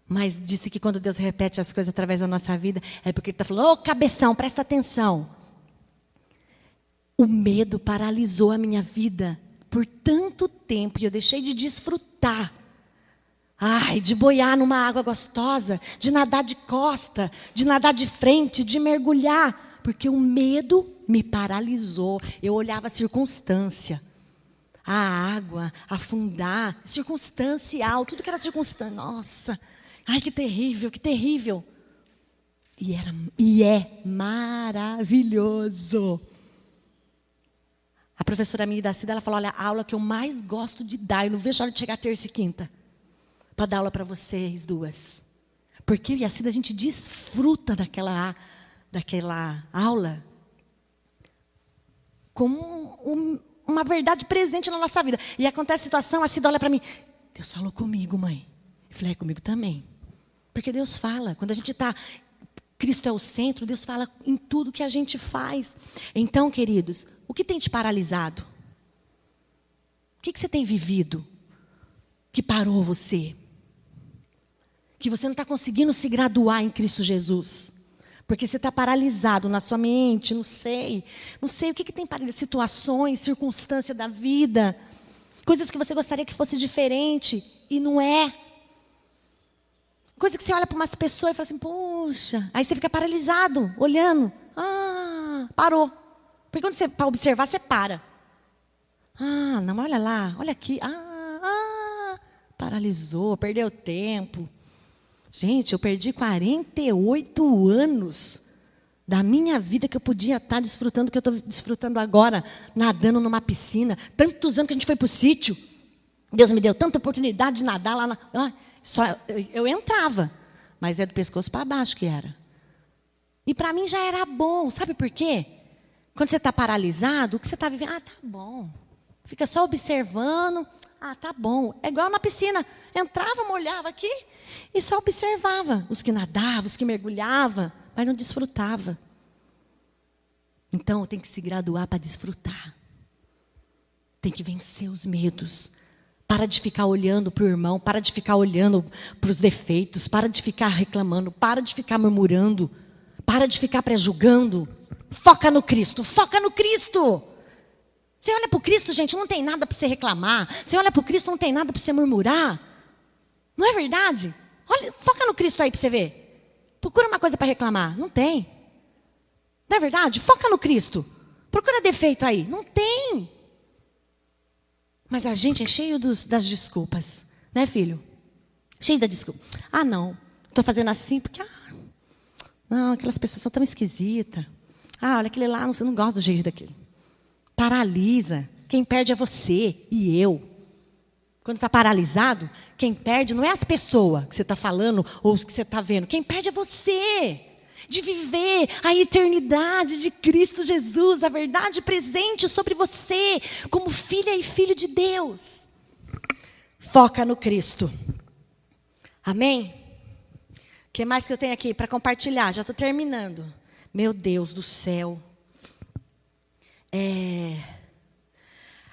Mas disse que quando Deus repete as coisas através da nossa vida, é porque Ele está falando, ô cabeção, presta atenção. O medo paralisou a minha vida por tanto tempo. E eu deixei de desfrutar. Ai, de boiar numa água gostosa, de nadar de costa, de nadar de frente, de mergulhar. Porque o medo me paralisou. Eu olhava a circunstância. A água, afundar, circunstancial, tudo que era circunstância. Nossa, ai que terrível, que terrível. E é maravilhoso. A professora minha da Cida, ela falou, olha, a aula que eu mais gosto de dar, eu não vejo a hora de chegar terça e quinta, para dar aula para vocês duas. Porque eu e a Cida, a gente desfruta daquela aula como uma verdade presente na nossa vida. E acontece a situação, a Cida olha para mim, Deus falou comigo, mãe. Eu falei, comigo também. Porque Deus fala, quando a gente está... Cristo é o centro, Deus fala em tudo que a gente faz. Então, queridos, o que tem te paralisado? O que você tem vivido que parou você? Que você não está conseguindo se graduar em Cristo Jesus? Porque você está paralisado na sua mente, não sei o que tem paralisado, situações, circunstâncias da vida, coisas que você gostaria que fosse diferente e não é. Coisa que você olha para umas pessoas e fala assim, poxa, aí você fica paralisado, olhando. Parou. Porque quando você, para observar, você para. Não, olha lá, olha aqui. Paralisou, perdeu tempo. Gente, eu perdi 48 anos da minha vida que eu podia estar desfrutando, que eu estou desfrutando agora, nadando numa piscina. Tantos anos que a gente foi para o sítio. Deus me deu tanta oportunidade de nadar lá. Eu entrava, mas é do pescoço para baixo que era. E para mim já era bom. Sabe por quê? Quando você está paralisado, o que você está vivendo? Tá bom. Fica só observando. Tá bom. É igual na piscina. Entrava, molhava aqui e só observava. Os que nadavam, os que mergulhavam, mas não desfrutava. Então, tem que se graduar para desfrutar. Tem que vencer os medos. Para de ficar olhando para o irmão, para de ficar olhando para os defeitos, para de ficar reclamando, para de ficar murmurando, para de ficar pré-julgando. Foca no Cristo, foca no Cristo. Você olha para o Cristo, gente, não tem nada para você reclamar. Você olha para o Cristo, não tem nada para você murmurar. Não é verdade? Olha, foca no Cristo aí para você ver. Procura uma coisa para reclamar. Não tem. Não é verdade? Foca no Cristo. Procura defeito aí. Não tem. Mas a gente é cheio das desculpas. Né, filho? Cheio da desculpa. Não. Estou fazendo assim porque... não, aquelas pessoas são tão esquisitas. Olha, aquele lá, você não gosta do jeito daquele. Paralisa. Quem perde é você e eu. Quando está paralisado, quem perde não é as pessoas que você está falando ou que você está vendo. Quem perde é você. De viver a eternidade de Cristo Jesus, a verdade presente sobre você, como filha e filho de Deus. Foca no Cristo. Amém? O que mais que eu tenho aqui para compartilhar? Já estou terminando. Meu Deus do céu.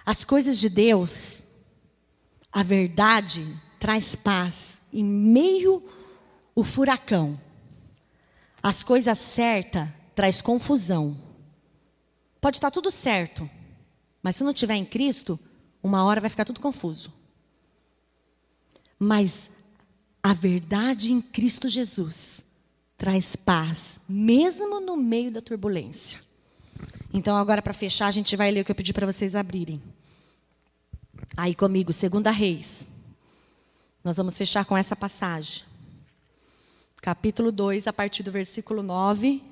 As coisas de Deus, a verdade traz paz em meio ao furacão. As coisas certas traz confusão. Pode estar tudo certo, mas se não estiver em Cristo, uma hora vai ficar tudo confuso. Mas a verdade em Cristo Jesus traz paz, mesmo no meio da turbulência. Então, agora para fechar, a gente vai ler o que eu pedi para vocês abrirem. Aí comigo, 2 Reis. Nós vamos fechar com essa passagem. Capítulo 2, a partir do versículo 9.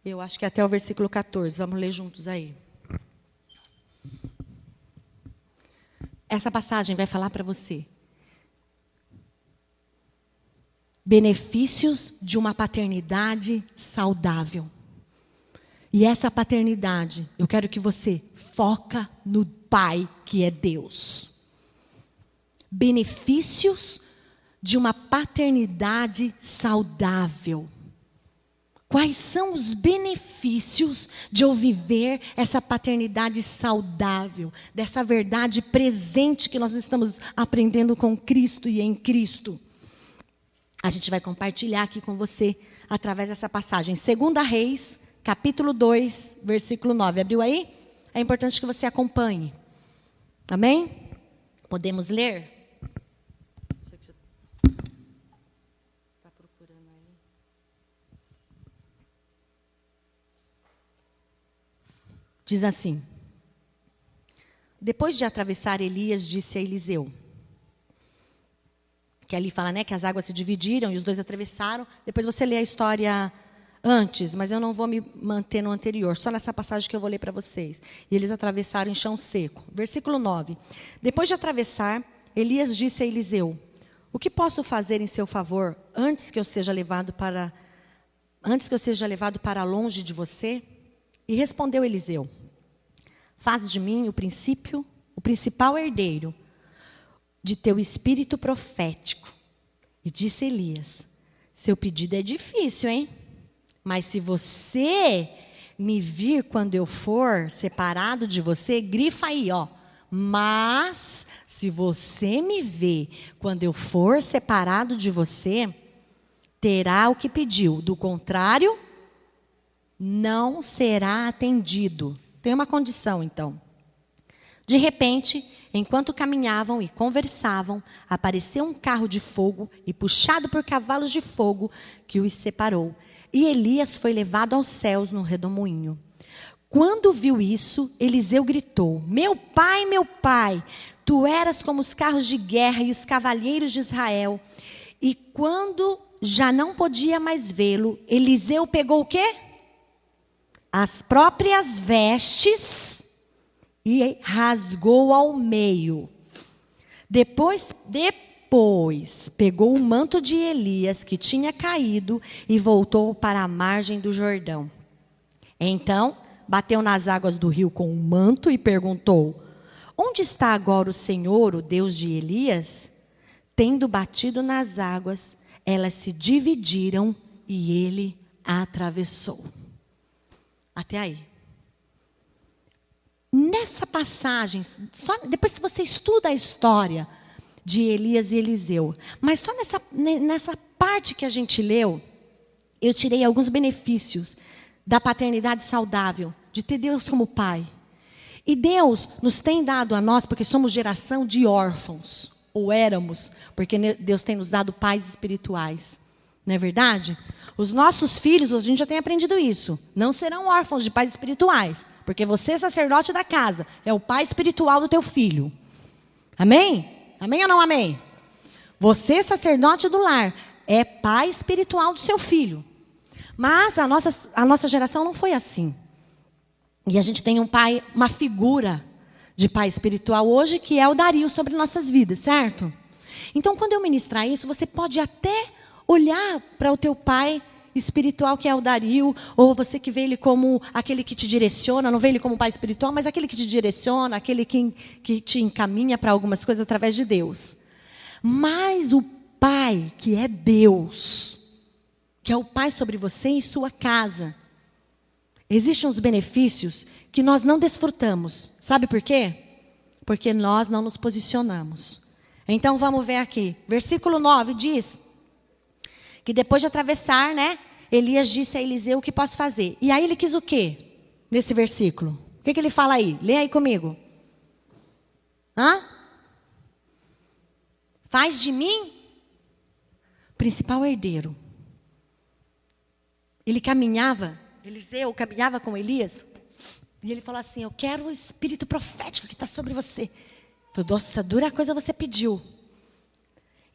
Eu acho que até o versículo 14. Vamos ler juntos aí. Essa passagem vai falar para você. Benefícios de uma paternidade saudável. E essa paternidade, eu quero que você foca no Pai que é Deus. Benefícios de uma paternidade saudável. Quais são os benefícios de eu viver essa paternidade saudável, dessa verdade presente que nós estamos aprendendo com Cristo e em Cristo? A gente vai compartilhar aqui com você através dessa passagem. 2 Reis, capítulo 2, versículo 9. Abriu aí? É importante que você acompanhe. Amém? Podemos ler? Diz assim: depois de atravessar, Elias disse a Eliseu: que ali fala, né, que as águas se dividiram e os dois atravessaram. Depois você lê a história antes, mas eu não vou me manter no anterior, só nessa passagem que eu vou ler para vocês. E eles atravessaram em chão seco. Versículo 9. Depois de atravessar, Elias disse a Eliseu: o que posso fazer em seu favor antes que eu seja levado para longe de você? E respondeu Eliseu: faz de mim o principal herdeiro de teu espírito profético. E disse Elias: seu pedido é difícil, hein? Mas se você me vir quando eu for separado de você, grifa aí, ó. Mas se você me ver quando eu for separado de você, terá o que pediu. Do contrário, não será atendido. Tem uma condição, então. De repente, enquanto caminhavam e conversavam, apareceu um carro de fogo e puxado por cavalos de fogo que os separou. E Elias foi levado aos céus num redemoinho. Quando viu isso, Eliseu gritou: meu pai, tu eras como os carros de guerra e os cavalheiros de Israel. E quando já não podia mais vê-lo, Eliseu pegou o quê? As próprias vestes e rasgou ao meio. Depois pegou o manto de Elias que tinha caído e voltou para a margem do Jordão. Então, bateu nas águas do rio com o manto e perguntou: onde está agora o Senhor, o Deus de Elias? Tendo batido nas águas, elas se dividiram e ele atravessou. Até aí. Nessa passagem, depois se você estuda a história de Elias e Eliseu, mas só nessa parte que a gente leu, eu tirei alguns benefícios da paternidade saudável, de ter Deus como pai. E Deus nos tem dado a nós, porque somos geração de órfãos, ou éramos, porque Deus tem nos dado pais espirituais. Não é verdade? Os nossos filhos, a gente já tem aprendido isso, não serão órfãos de pais espirituais, porque você, sacerdote da casa, é o pai espiritual do teu filho. Amém? Amém ou não amém? Você, sacerdote do lar, é pai espiritual do seu filho. Mas a nossa geração não foi assim. E a gente tem um pai, uma figura de pai espiritual hoje, que é o Dario sobre nossas vidas, certo? Então, quando eu ministrar isso, você pode até olhar para o teu pai espiritual, que é o Dario, ou você que vê ele como aquele que te direciona, não vê ele como pai espiritual, mas aquele que te direciona, aquele que te encaminha para algumas coisas através de Deus. Mas o pai, que é Deus, que é o pai sobre você e sua casa, existem uns benefícios que nós não desfrutamos. Sabe por quê? Porque nós não nos posicionamos. Então vamos ver aqui. Versículo 9 diz que depois de atravessar, né, Elias disse a Eliseu: o que posso fazer? E aí ele quis o quê? Nesse versículo. O que ele fala aí? Lê aí comigo. Faz de mim principal herdeiro. Eliseu caminhava com Elias, e ele falou assim: eu quero o espírito profético que está sobre você. Falei: nossa, dura coisa você pediu.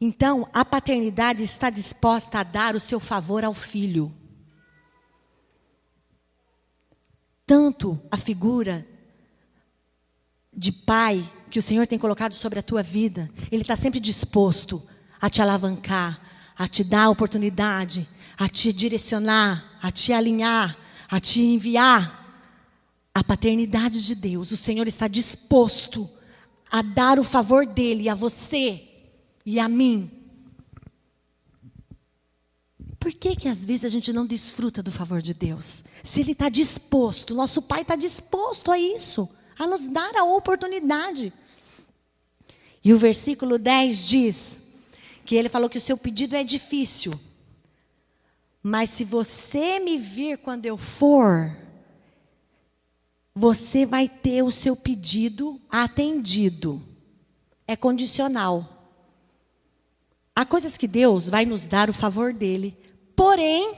Então, a paternidade está disposta a dar o seu favor ao filho. Tanto a figura de pai que o Senhor tem colocado sobre a tua vida, Ele está sempre disposto a te alavancar, a te dar a oportunidade, a te direcionar, a te alinhar, a te enviar. A paternidade de Deus, o Senhor está disposto a dar o favor dEle a você e a mim. Por que às vezes a gente não desfruta do favor de Deus? Se Ele está disposto, nosso Pai está disposto a isso, a nos dar a oportunidade. E o versículo 10 diz que Ele falou que o seu pedido é difícil. Mas se você me vir quando eu for, você vai ter o seu pedido atendido. É condicional. Há coisas que Deus vai nos dar o favor dEle. Porém,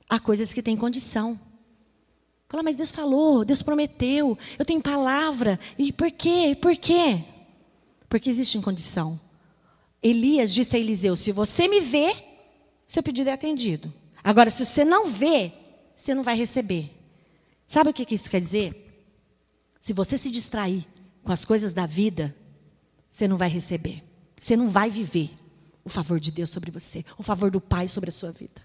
há coisas que têm condição. Fala: mas Deus falou, Deus prometeu, eu tenho palavra. E por quê? Por quê? Porque existe condição. Elias disse a Eliseu: se você me vê, seu pedido é atendido. Agora, se você não vê, você não vai receber. Sabe o que isso quer dizer? Se você se distrair com as coisas da vida, você não vai receber. Você não vai viver o favor de Deus sobre você, o favor do Pai sobre a sua vida.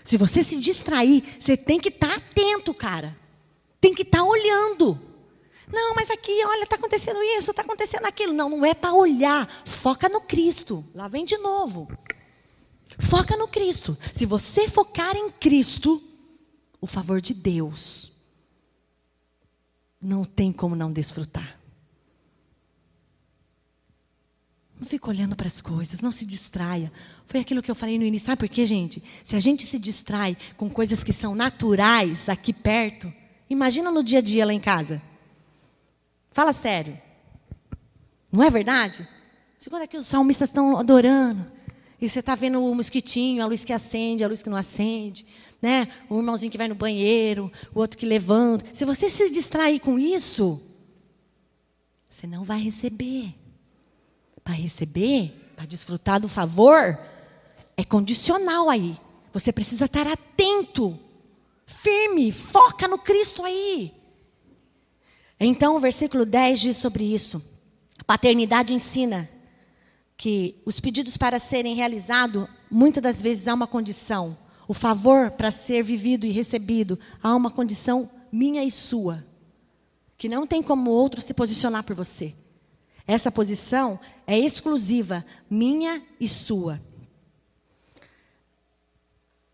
Se você se distrair, você tem que estar atento, cara. Tem que estar olhando. Não, mas aqui, olha, está acontecendo isso, está acontecendo aquilo. Não, não é para olhar. Foca no Cristo. Lá vem de novo. Foca no Cristo. Se você focar em Cristo, o favor de Deus, não tem como não desfrutar. Não fica olhando para as coisas, não se distraia. Foi aquilo que eu falei no início. Sabe por quê, gente? Se a gente se distrai com coisas que são naturais aqui perto, imagina no dia a dia lá em casa. Fala sério. Não é verdade? Segundo aqui os salmistas estão adorando. E você está vendo o mosquitinho, a luz que acende, a luz que não acende. Né? O irmãozinho que vai no banheiro, o outro que levanta. Se você se distrair com isso, você não vai receber. Para receber, para desfrutar do favor, é condicional aí. Você precisa estar atento, firme, foca no Cristo aí. Então, o versículo 10 diz sobre isso. A paternidade ensina que os pedidos para serem realizados, muitas das vezes há uma condição. O favor para ser vivido e recebido, há uma condição minha e sua. Que não tem como outro se posicionar por você. Essa posição é exclusiva, minha e sua.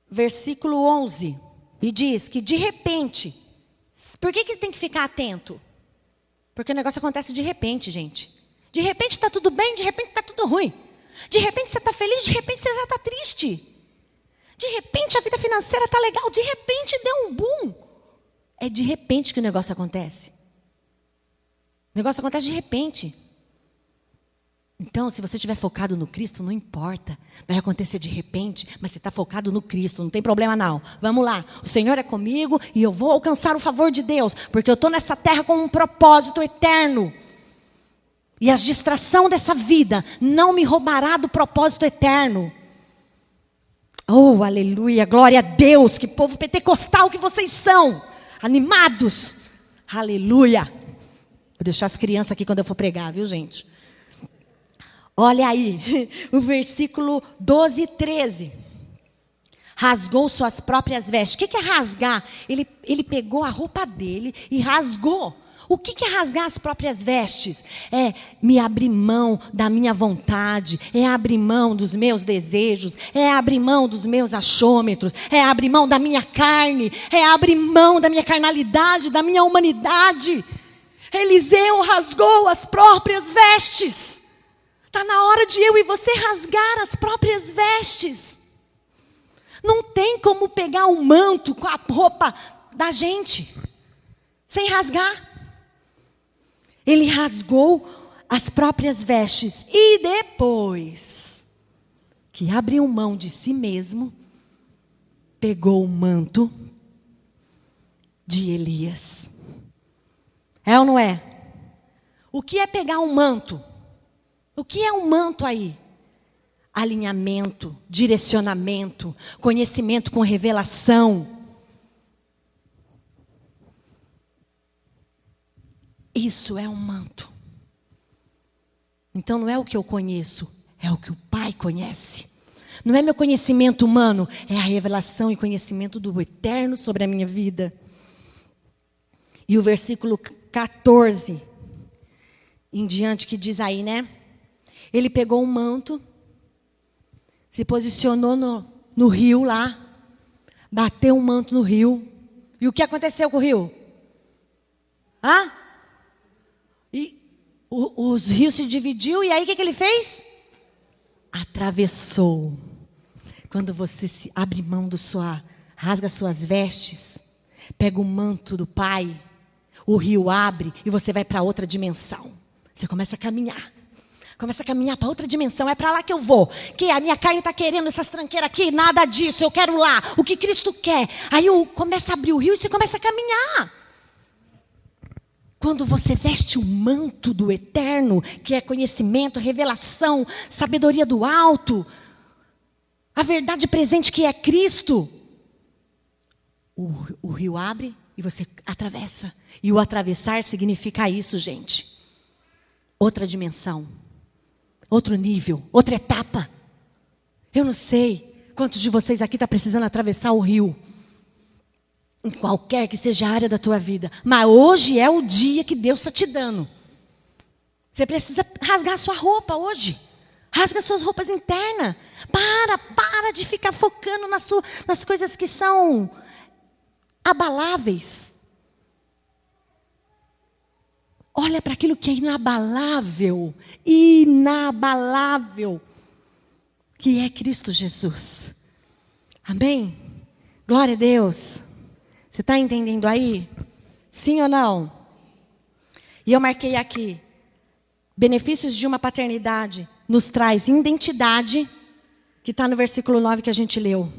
Versículo 11. E diz que de repente... Por que tem que ficar atento? Porque o negócio acontece de repente, gente. De repente está tudo bem, de repente está tudo ruim. De repente você está feliz, de repente você já está triste. De repente a vida financeira está legal, de repente deu um boom. É de repente que o negócio acontece. O negócio acontece de repente. Então, se você estiver focado no Cristo, não importa. Vai acontecer de repente, mas você está focado no Cristo, não tem problema não. Vamos lá, o Senhor é comigo e eu vou alcançar o favor de Deus. Porque eu estou nessa terra com um propósito eterno. E a distração dessa vida não me roubará do propósito eterno. Oh, aleluia, glória a Deus, que povo pentecostal que vocês são. Animados, aleluia. Vou deixar as crianças aqui quando eu for pregar, viu gente? Olha aí, o versículo 12 e 13. Rasgou suas próprias vestes. O que é rasgar? Ele pegou a roupa dele e rasgou. O que é rasgar as próprias vestes? É me abrir mão da minha vontade, é abrir mão dos meus desejos, é abrir mão dos meus achômetros, é abrir mão da minha carne, é abrir mão da minha carnalidade, da minha humanidade. Eliseu rasgou as próprias vestes. Está na hora de eu e você rasgar as próprias vestes. Não tem como pegar o manto com a roupa da gente sem rasgar. Ele rasgou as próprias vestes. E depois que abriu mão de si mesmo, pegou o manto de Elias. É ou não é? O que é pegar um manto? O que é um manto aí? Alinhamento, direcionamento, conhecimento com revelação. Isso é um manto. Então não é o que eu conheço, é o que o Pai conhece. Não é meu conhecimento humano, é a revelação e conhecimento do eterno sobre a minha vida. E o versículo 14 em diante que diz aí, né? Ele pegou um manto, se posicionou no rio lá, bateu um manto no rio. E o que aconteceu com o rio? E os rios se dividiu e aí o que ele fez? Atravessou. Quando você se abre mão rasga suas vestes, pega o manto do Pai, o rio abre e você vai para outra dimensão. Você começa a caminhar. Começa a caminhar para outra dimensão, é para lá que eu vou. Que a minha carne está querendo essas tranqueiras aqui, nada disso, eu quero lá, o que Cristo quer. Aí começa a abrir o rio e você começa a caminhar. Quando você veste o manto do eterno, que é conhecimento, revelação, sabedoria do alto, a verdade presente que é Cristo, o rio abre e você atravessa. E o atravessar significa isso, gente. Outra dimensão, outro nível, outra etapa. Eu não sei quantos de vocês aqui estão precisando atravessar o rio. Em qualquer que seja a área da tua vida. Mas hoje é o dia que Deus está te dando. Você precisa rasgar a sua roupa hoje. Rasga suas roupas internas. Para de ficar focando nas coisas que são abaláveis. Olha para aquilo que é inabalável. Inabalável. Que é Cristo Jesus. Amém? Glória a Deus. Você está entendendo aí? Sim ou não? E eu marquei aqui. Benefícios de uma paternidade nos traz identidade, que está no versículo 9 que a gente leu.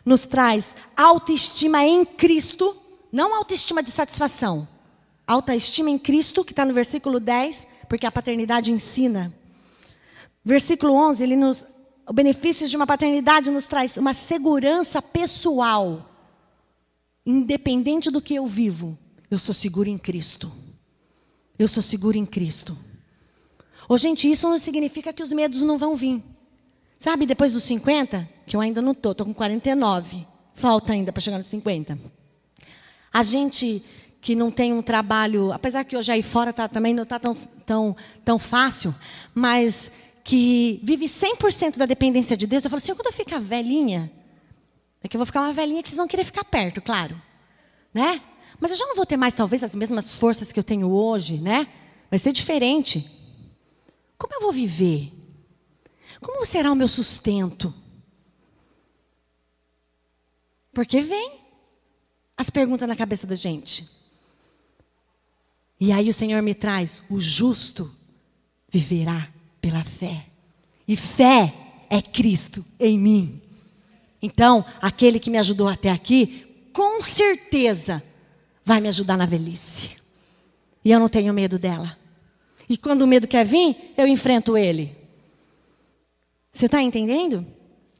Nos traz autoestima em Cristo, não autoestima de satisfação. Autoestima em Cristo, que está no versículo 10, porque a paternidade ensina. Versículo 11, o benefício de uma paternidade nos traz uma segurança pessoal. Independente do que eu vivo, eu sou seguro em Cristo. Eu sou seguro em Cristo. Ô, gente, isso não significa que os medos não vão vir. Sabe, depois dos 50, que eu ainda não estou com 49. Falta ainda para chegar nos 50. A gente que não tem um trabalho, apesar que hoje aí fora também não está tão fácil, mas que vive 100% da dependência de Deus, eu falo assim, quando eu ficar velhinha, é que eu vou ficar uma velhinha que vocês vão querer ficar perto, claro. Né? Mas eu já não vou ter mais, talvez, as mesmas forças que eu tenho hoje, né? Vai ser diferente. Como eu vou viver? Como será o meu sustento? Porque vem as perguntas na cabeça da gente. E aí o Senhor me traz, o justo viverá pela fé. E fé é Cristo em mim. Então, aquele que me ajudou até aqui, com certeza, vai me ajudar na velhice. E eu não tenho medo dela. E quando o medo quer vir, eu enfrento ele. Você está entendendo?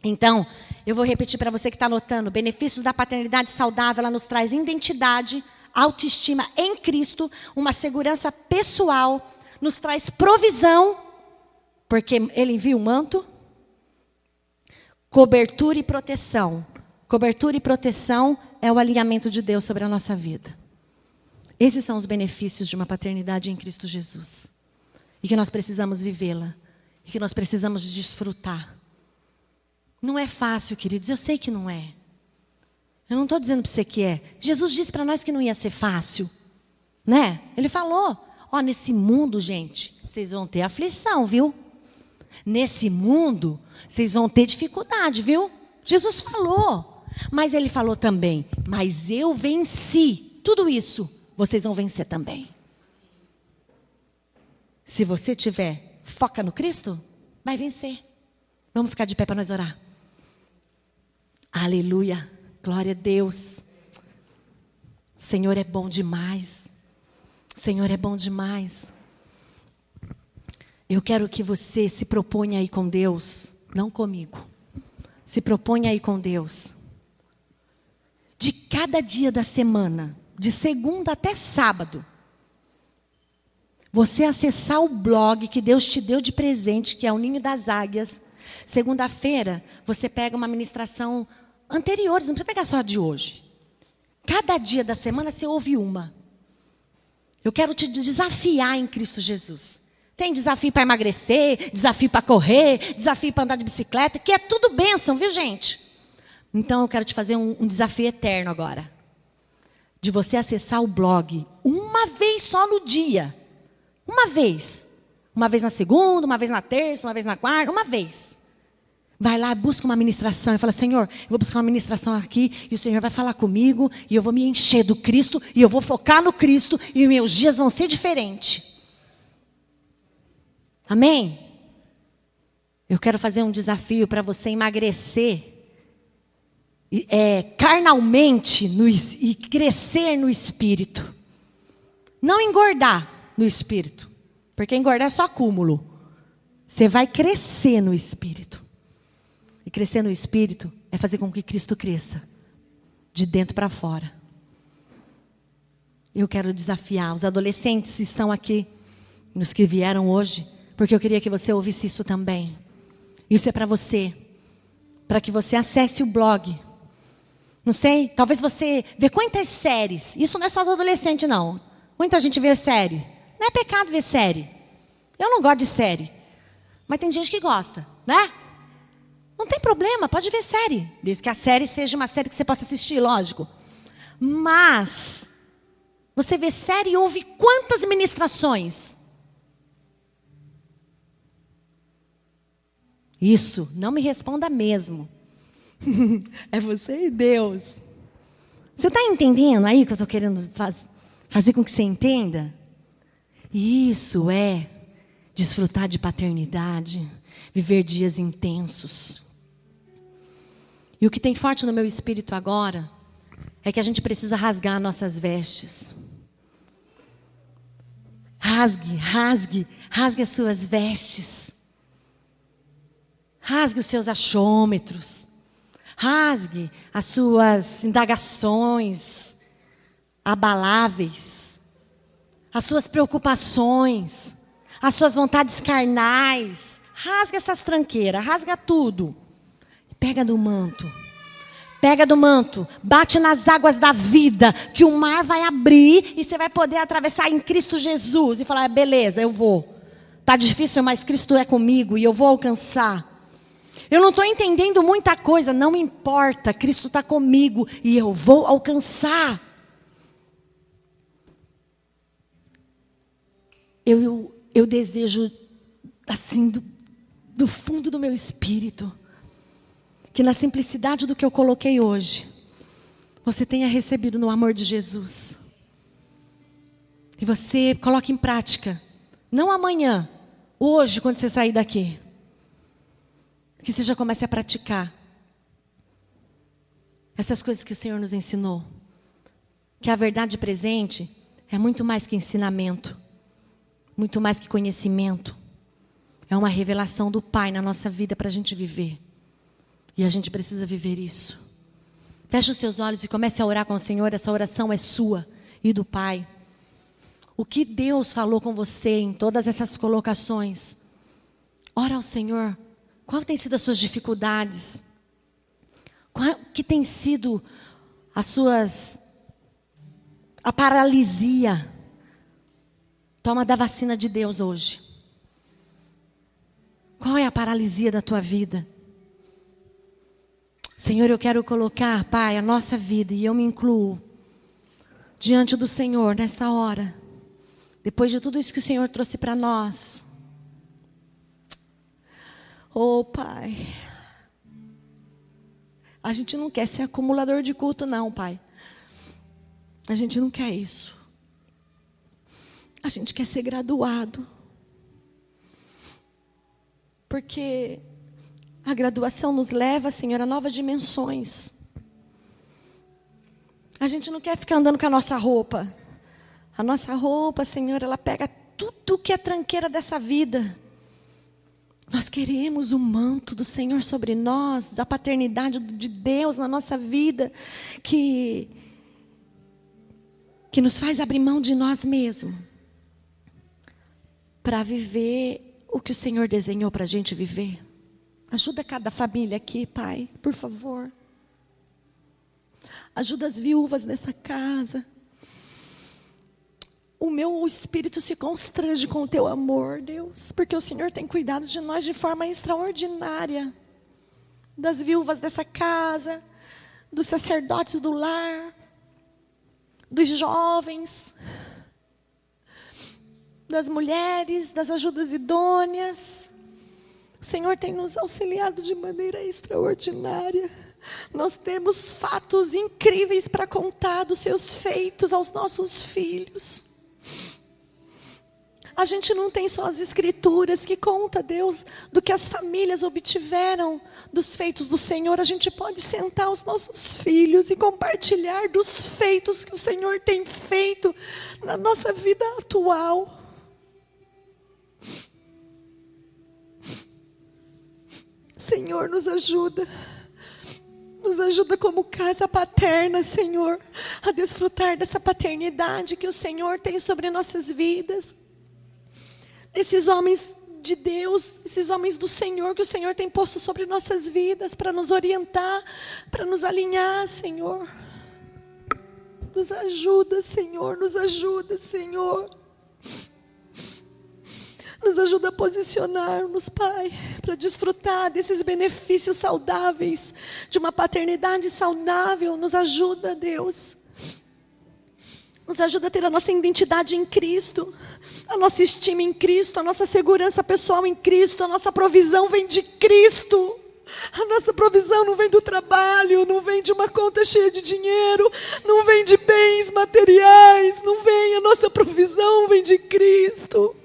Então, eu vou repetir para você que está anotando. Benefícios da paternidade saudável, ela nos traz identidade, autoestima em Cristo, uma segurança pessoal, nos traz provisão, porque Ele envia o manto, cobertura e proteção. Cobertura e proteção é o alinhamento de Deus sobre a nossa vida. Esses são os benefícios de uma paternidade em Cristo Jesus. E que nós precisamos vivê-la. E que nós precisamos desfrutar. Não é fácil, queridos. Eu sei que não é. Eu não estou dizendo para você que é. Jesus disse para nós que não ia ser fácil. Né? Ele falou. Ó, nesse mundo, gente, vocês vão ter aflição, viu? Nesse mundo, vocês vão ter dificuldade, viu? Jesus falou. Mas ele falou também, mas eu venci. Tudo isso, vocês vão vencer também. Se você tiver foca no Cristo, vai vencer. Vamos ficar de pé para nós orar. Aleluia. Glória a Deus. O Senhor é bom demais. O Senhor é bom demais. Eu quero que você se proponha aí com Deus, não comigo. Se proponha aí com Deus. De cada dia da semana, de segunda até sábado, você acessar o blog que Deus te deu de presente, que é o Ninho das Águias. Segunda-feira, você pega uma ministração anterior, não precisa pegar só a de hoje. Cada dia da semana você ouve uma. Eu quero te desafiar em Cristo Jesus. Tem desafio para emagrecer, desafio para correr, desafio para andar de bicicleta, que é tudo bênção, viu, gente? Então, eu quero te fazer um desafio eterno agora. De você acessar o blog uma vez só no dia. Uma vez. Uma vez na segunda, uma vez na terça, uma vez na quarta, uma vez. Vai lá, busca uma ministração e fala, Senhor, eu vou buscar uma ministração aqui e o Senhor vai falar comigo e eu vou me encher do Cristo e eu vou focar no Cristo e meus dias vão ser diferentes. Amém? Eu quero fazer um desafio para você emagrecer carnalmente e crescer no Espírito. Não engordar no espírito, porque engordar é só acúmulo. Você vai crescer no espírito. E crescer no espírito é fazer com que Cristo cresça, de dentro para fora. Eu quero desafiar os adolescentes que estão aqui, nos que vieram hoje, porque eu queria que você ouvisse isso também. Isso é para você, para que você acesse o blog. Não sei, talvez você vê quantas séries. Isso não é só do adolescente, não. Muita gente vê série. Não é pecado ver série. Eu não gosto de série. Mas tem gente que gosta, né? Não tem problema, pode ver série. Desde que a série seja uma série que você possa assistir, lógico. Mas, você vê série e ouve quantas ministrações? Isso, não me responda mesmo. É você e Deus. Você está entendendo aí o que eu estou querendo fazer com que você entenda? Isso é desfrutar de paternidade, viver dias intensos. E o que tem forte no meu espírito agora é que a gente precisa rasgar nossas vestes. Rasgue as suas vestes. Rasgue os seus achômetros. Rasgue as suas indagações abaláveis. As suas preocupações. As suas vontades carnais. Rasga essas tranqueiras, rasga tudo. Pega do manto. Pega do manto, bate nas águas da vida, que o mar vai abrir e você vai poder atravessar em Cristo Jesus e falar, beleza, eu vou. Tá difícil, mas Cristo é comigo e eu vou alcançar. Eu não estou entendendo muita coisa, não importa, Cristo está comigo e eu vou alcançar. Eu desejo, assim, do fundo do meu espírito, que na simplicidade do que eu coloquei hoje, você tenha recebido no amor de Jesus. E você coloque em prática, não amanhã, hoje, quando você sair daqui. Que você já comece a praticar essas coisas que o Senhor nos ensinou. Que a verdade presente é muito mais que ensinamento, muito mais que conhecimento. É uma revelação do Pai na nossa vida para a gente viver. E a gente precisa viver isso. Feche os seus olhos e comece a orar com o Senhor. Essa oração é sua e do Pai. O que Deus falou com você em todas essas colocações? Ora ao Senhor. Qual tem sido as suas dificuldades? Qual que tem sido a paralisia? Toma da vacina de Deus hoje. Qual é a paralisia da tua vida? Senhor, eu quero colocar, Pai, a nossa vida, e eu me incluo, diante do Senhor nessa hora. Depois de tudo isso que o Senhor trouxe para nós. Oh, Pai. A gente não quer ser acumulador de culto, não, Pai. A gente não quer isso. A gente quer ser graduado. Porque a graduação nos leva, Senhor, a novas dimensões. A gente não quer ficar andando com a nossa roupa. A nossa roupa, Senhor, ela pega tudo que é tranqueira dessa vida. Nós queremos o manto do Senhor sobre nós, a paternidade de Deus na nossa vida, que nos faz abrir mão de nós mesmos, para viver o que o Senhor desenhou para a gente viver. Ajuda cada família aqui, Pai, por favor. Ajuda as viúvas nessa casa. O meu espírito se constrange com o teu amor, Deus, porque o Senhor tem cuidado de nós de forma extraordinária. Das viúvas dessa casa, dos sacerdotes do lar, dos jovens, das mulheres, das ajudas idôneas. O Senhor tem nos auxiliado de maneira extraordinária. Nós temos fatos incríveis para contar dos seus feitos aos nossos filhos. A gente não tem só as escrituras que conta, Deus, do que as famílias obtiveram dos feitos do Senhor. A gente pode sentar os nossos filhos e compartilhar dos feitos que o Senhor tem feito na nossa vida atual. Senhor, nos ajuda. Nos ajuda como casa paterna, Senhor, a desfrutar dessa paternidade que o Senhor tem sobre nossas vidas. Esses homens de Deus, esses homens do Senhor que o Senhor tem posto sobre nossas vidas para nos orientar, para nos alinhar, Senhor. Nos ajuda, Senhor, nos ajuda, Senhor. Nos ajuda a posicionar-nos, Pai, para desfrutar desses benefícios saudáveis, de uma paternidade saudável. Nos ajuda, Deus. Nos ajuda a ter a nossa identidade em Cristo, a nossa estima em Cristo, a nossa segurança pessoal em Cristo, a nossa provisão vem de Cristo. A nossa provisão não vem do trabalho, não vem de uma conta cheia de dinheiro, não vem de bens materiais, não vem, a nossa provisão vem de Cristo.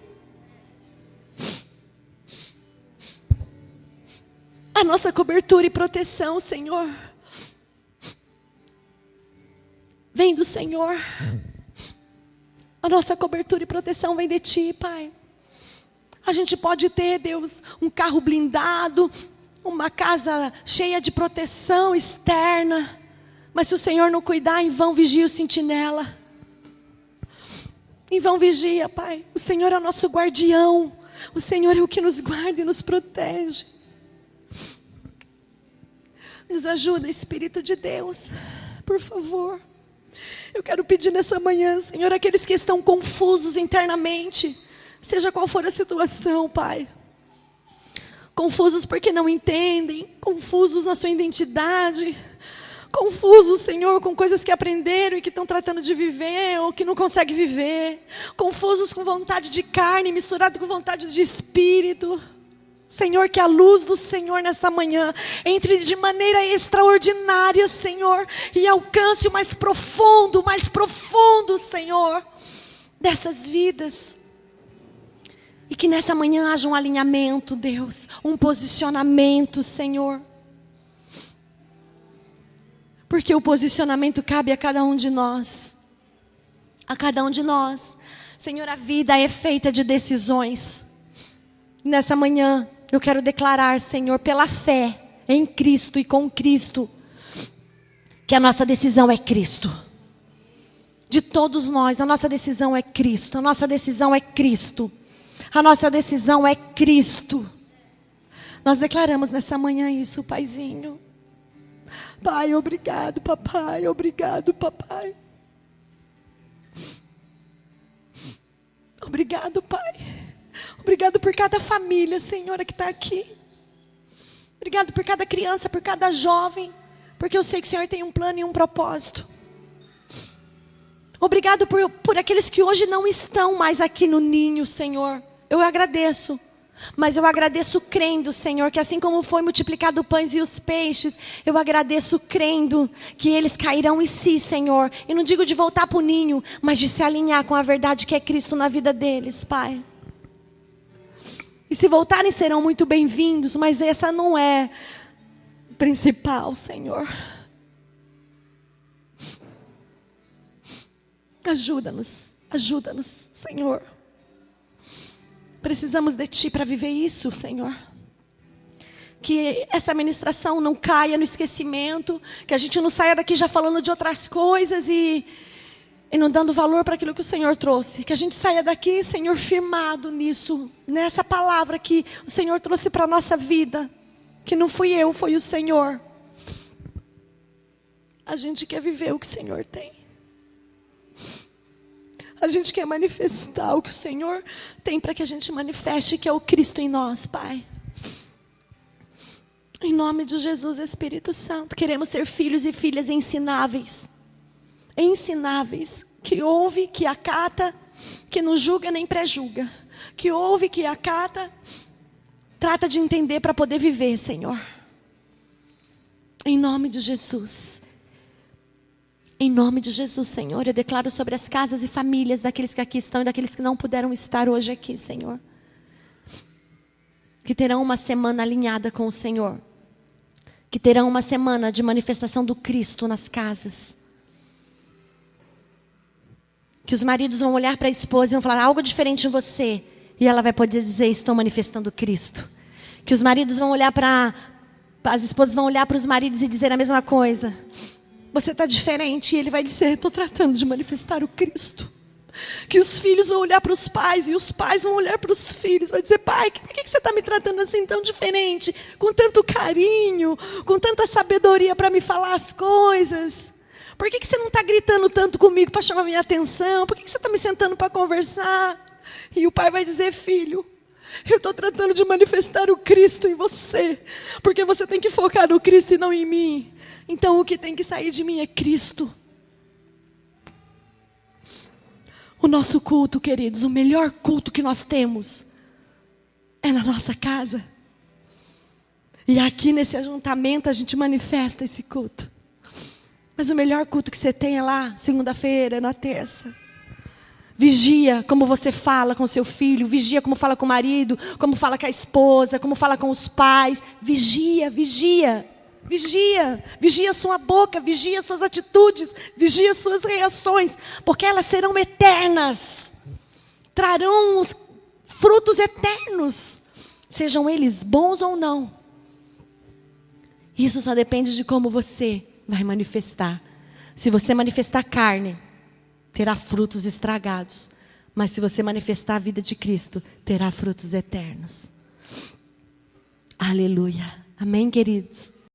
A nossa cobertura e proteção, Senhor, vem do Senhor. A nossa cobertura e proteção vem de Ti, Pai. A gente pode ter, Deus, um carro blindado, uma casa cheia de proteção externa, mas se o Senhor não cuidar, em vão vigia o sentinela. Em vão vigia, Pai. O Senhor é o nosso guardião. O Senhor é o que nos guarda e nos protege. Nos ajuda, Espírito de Deus, por favor. Eu quero pedir nessa manhã, Senhor, aqueles que estão confusos internamente, seja qual for a situação, Pai. Confusos porque não entendem, confusos na sua identidade, confusos, Senhor, com coisas que aprenderam e que estão tratando de viver ou que não conseguem viver. Confusos com vontade de carne misturado com vontade de espírito. Senhor, que a luz do Senhor nessa manhã entre de maneira extraordinária, Senhor, e alcance o mais profundo, Senhor, dessas vidas. E que nessa manhã haja um alinhamento, Deus, um posicionamento, Senhor. Porque o posicionamento cabe a cada um de nós. A cada um de nós. Senhor, a vida é feita de decisões. Nessa manhã, eu quero declarar, Senhor, pela fé em Cristo e com Cristo, que a nossa decisão é Cristo. De todos nós, a nossa decisão é Cristo. A nossa decisão é Cristo. A nossa decisão é Cristo. Nós declaramos nessa manhã isso, Paizinho. Pai, obrigado, papai. Obrigado, papai. Obrigado, Pai. Obrigado por cada família, Senhora, que está aqui. Obrigado por cada criança, por cada jovem. Porque eu sei que o Senhor tem um plano e um propósito. Obrigado por aqueles que hoje não estão mais aqui no ninho, Senhor. Eu agradeço. Mas eu agradeço crendo, Senhor, que assim como foi multiplicado os pães e os peixes, eu agradeço crendo que eles cairão em si, Senhor. E não digo de voltar para o ninho, mas de se alinhar com a verdade que é Cristo na vida deles, Pai. E se voltarem serão muito bem-vindos, mas essa não é principal, Senhor. Ajuda-nos, Senhor. Precisamos de Ti para viver isso, Senhor. Que essa ministração não caia no esquecimento, que a gente não saia daqui já falando de outras coisas e não dando valor para aquilo que o Senhor trouxe. Que a gente saia daqui, Senhor, firmado nisso, nessa palavra que o Senhor trouxe para a nossa vida. Que não fui eu, foi o Senhor. A gente quer viver o que o Senhor tem. A gente quer manifestar o que o Senhor tem para que a gente manifeste, que é o Cristo em nós, Pai. Em nome de Jesus, Espírito Santo, queremos ser filhos e filhas ensináveis. Ensináveis, que ouve, que acata, que não julga nem pré-julga. Que ouve, que acata, trata de entender para poder viver, Senhor. Em nome de Jesus. Em nome de Jesus, Senhor, eu declaro sobre as casas e famílias daqueles que aqui estão e daqueles que não puderam estar hoje aqui, Senhor, que terão uma semana alinhada com o Senhor, que terão uma semana de manifestação do Cristo nas casas. Que os maridos vão olhar para a esposa e vão falar algo diferente em você, e ela vai poder dizer, estou manifestando Cristo. Que os maridos vão olhar as esposas vão olhar para os maridos e dizer a mesma coisa. Você está diferente, e ele vai dizer, estou tratando de manifestar o Cristo. Que os filhos vão olhar para os pais, e os pais vão olhar para os filhos, vai dizer, pai, por que você está me tratando assim tão diferente? Com tanto carinho, com tanta sabedoria para me falar as coisas. Por que você não está gritando tanto comigo para chamar minha atenção? Por que você está me sentando para conversar? E o pai vai dizer, filho, eu estou tratando de manifestar o Cristo em você, porque você tem que focar no Cristo e não em mim. Então o que tem que sair de mim é Cristo. O nosso culto, queridos, o melhor culto que nós temos é na nossa casa. E aqui nesse ajuntamento a gente manifesta esse culto. Mas o melhor culto que você tem é lá, segunda-feira, na terça. Vigia como você fala com seu filho, vigia como fala com o marido, como fala com a esposa, como fala com os pais. Vigia, vigia, vigia. Vigia sua boca, vigia suas atitudes, vigia suas reações, porque elas serão eternas. Trarão frutos eternos, sejam eles bons ou não. Isso só depende de como você vai manifestar. Se você manifestar carne, terá frutos estragados. Mas se você manifestar a vida de Cristo, terá frutos eternos. Aleluia. Amém, queridos?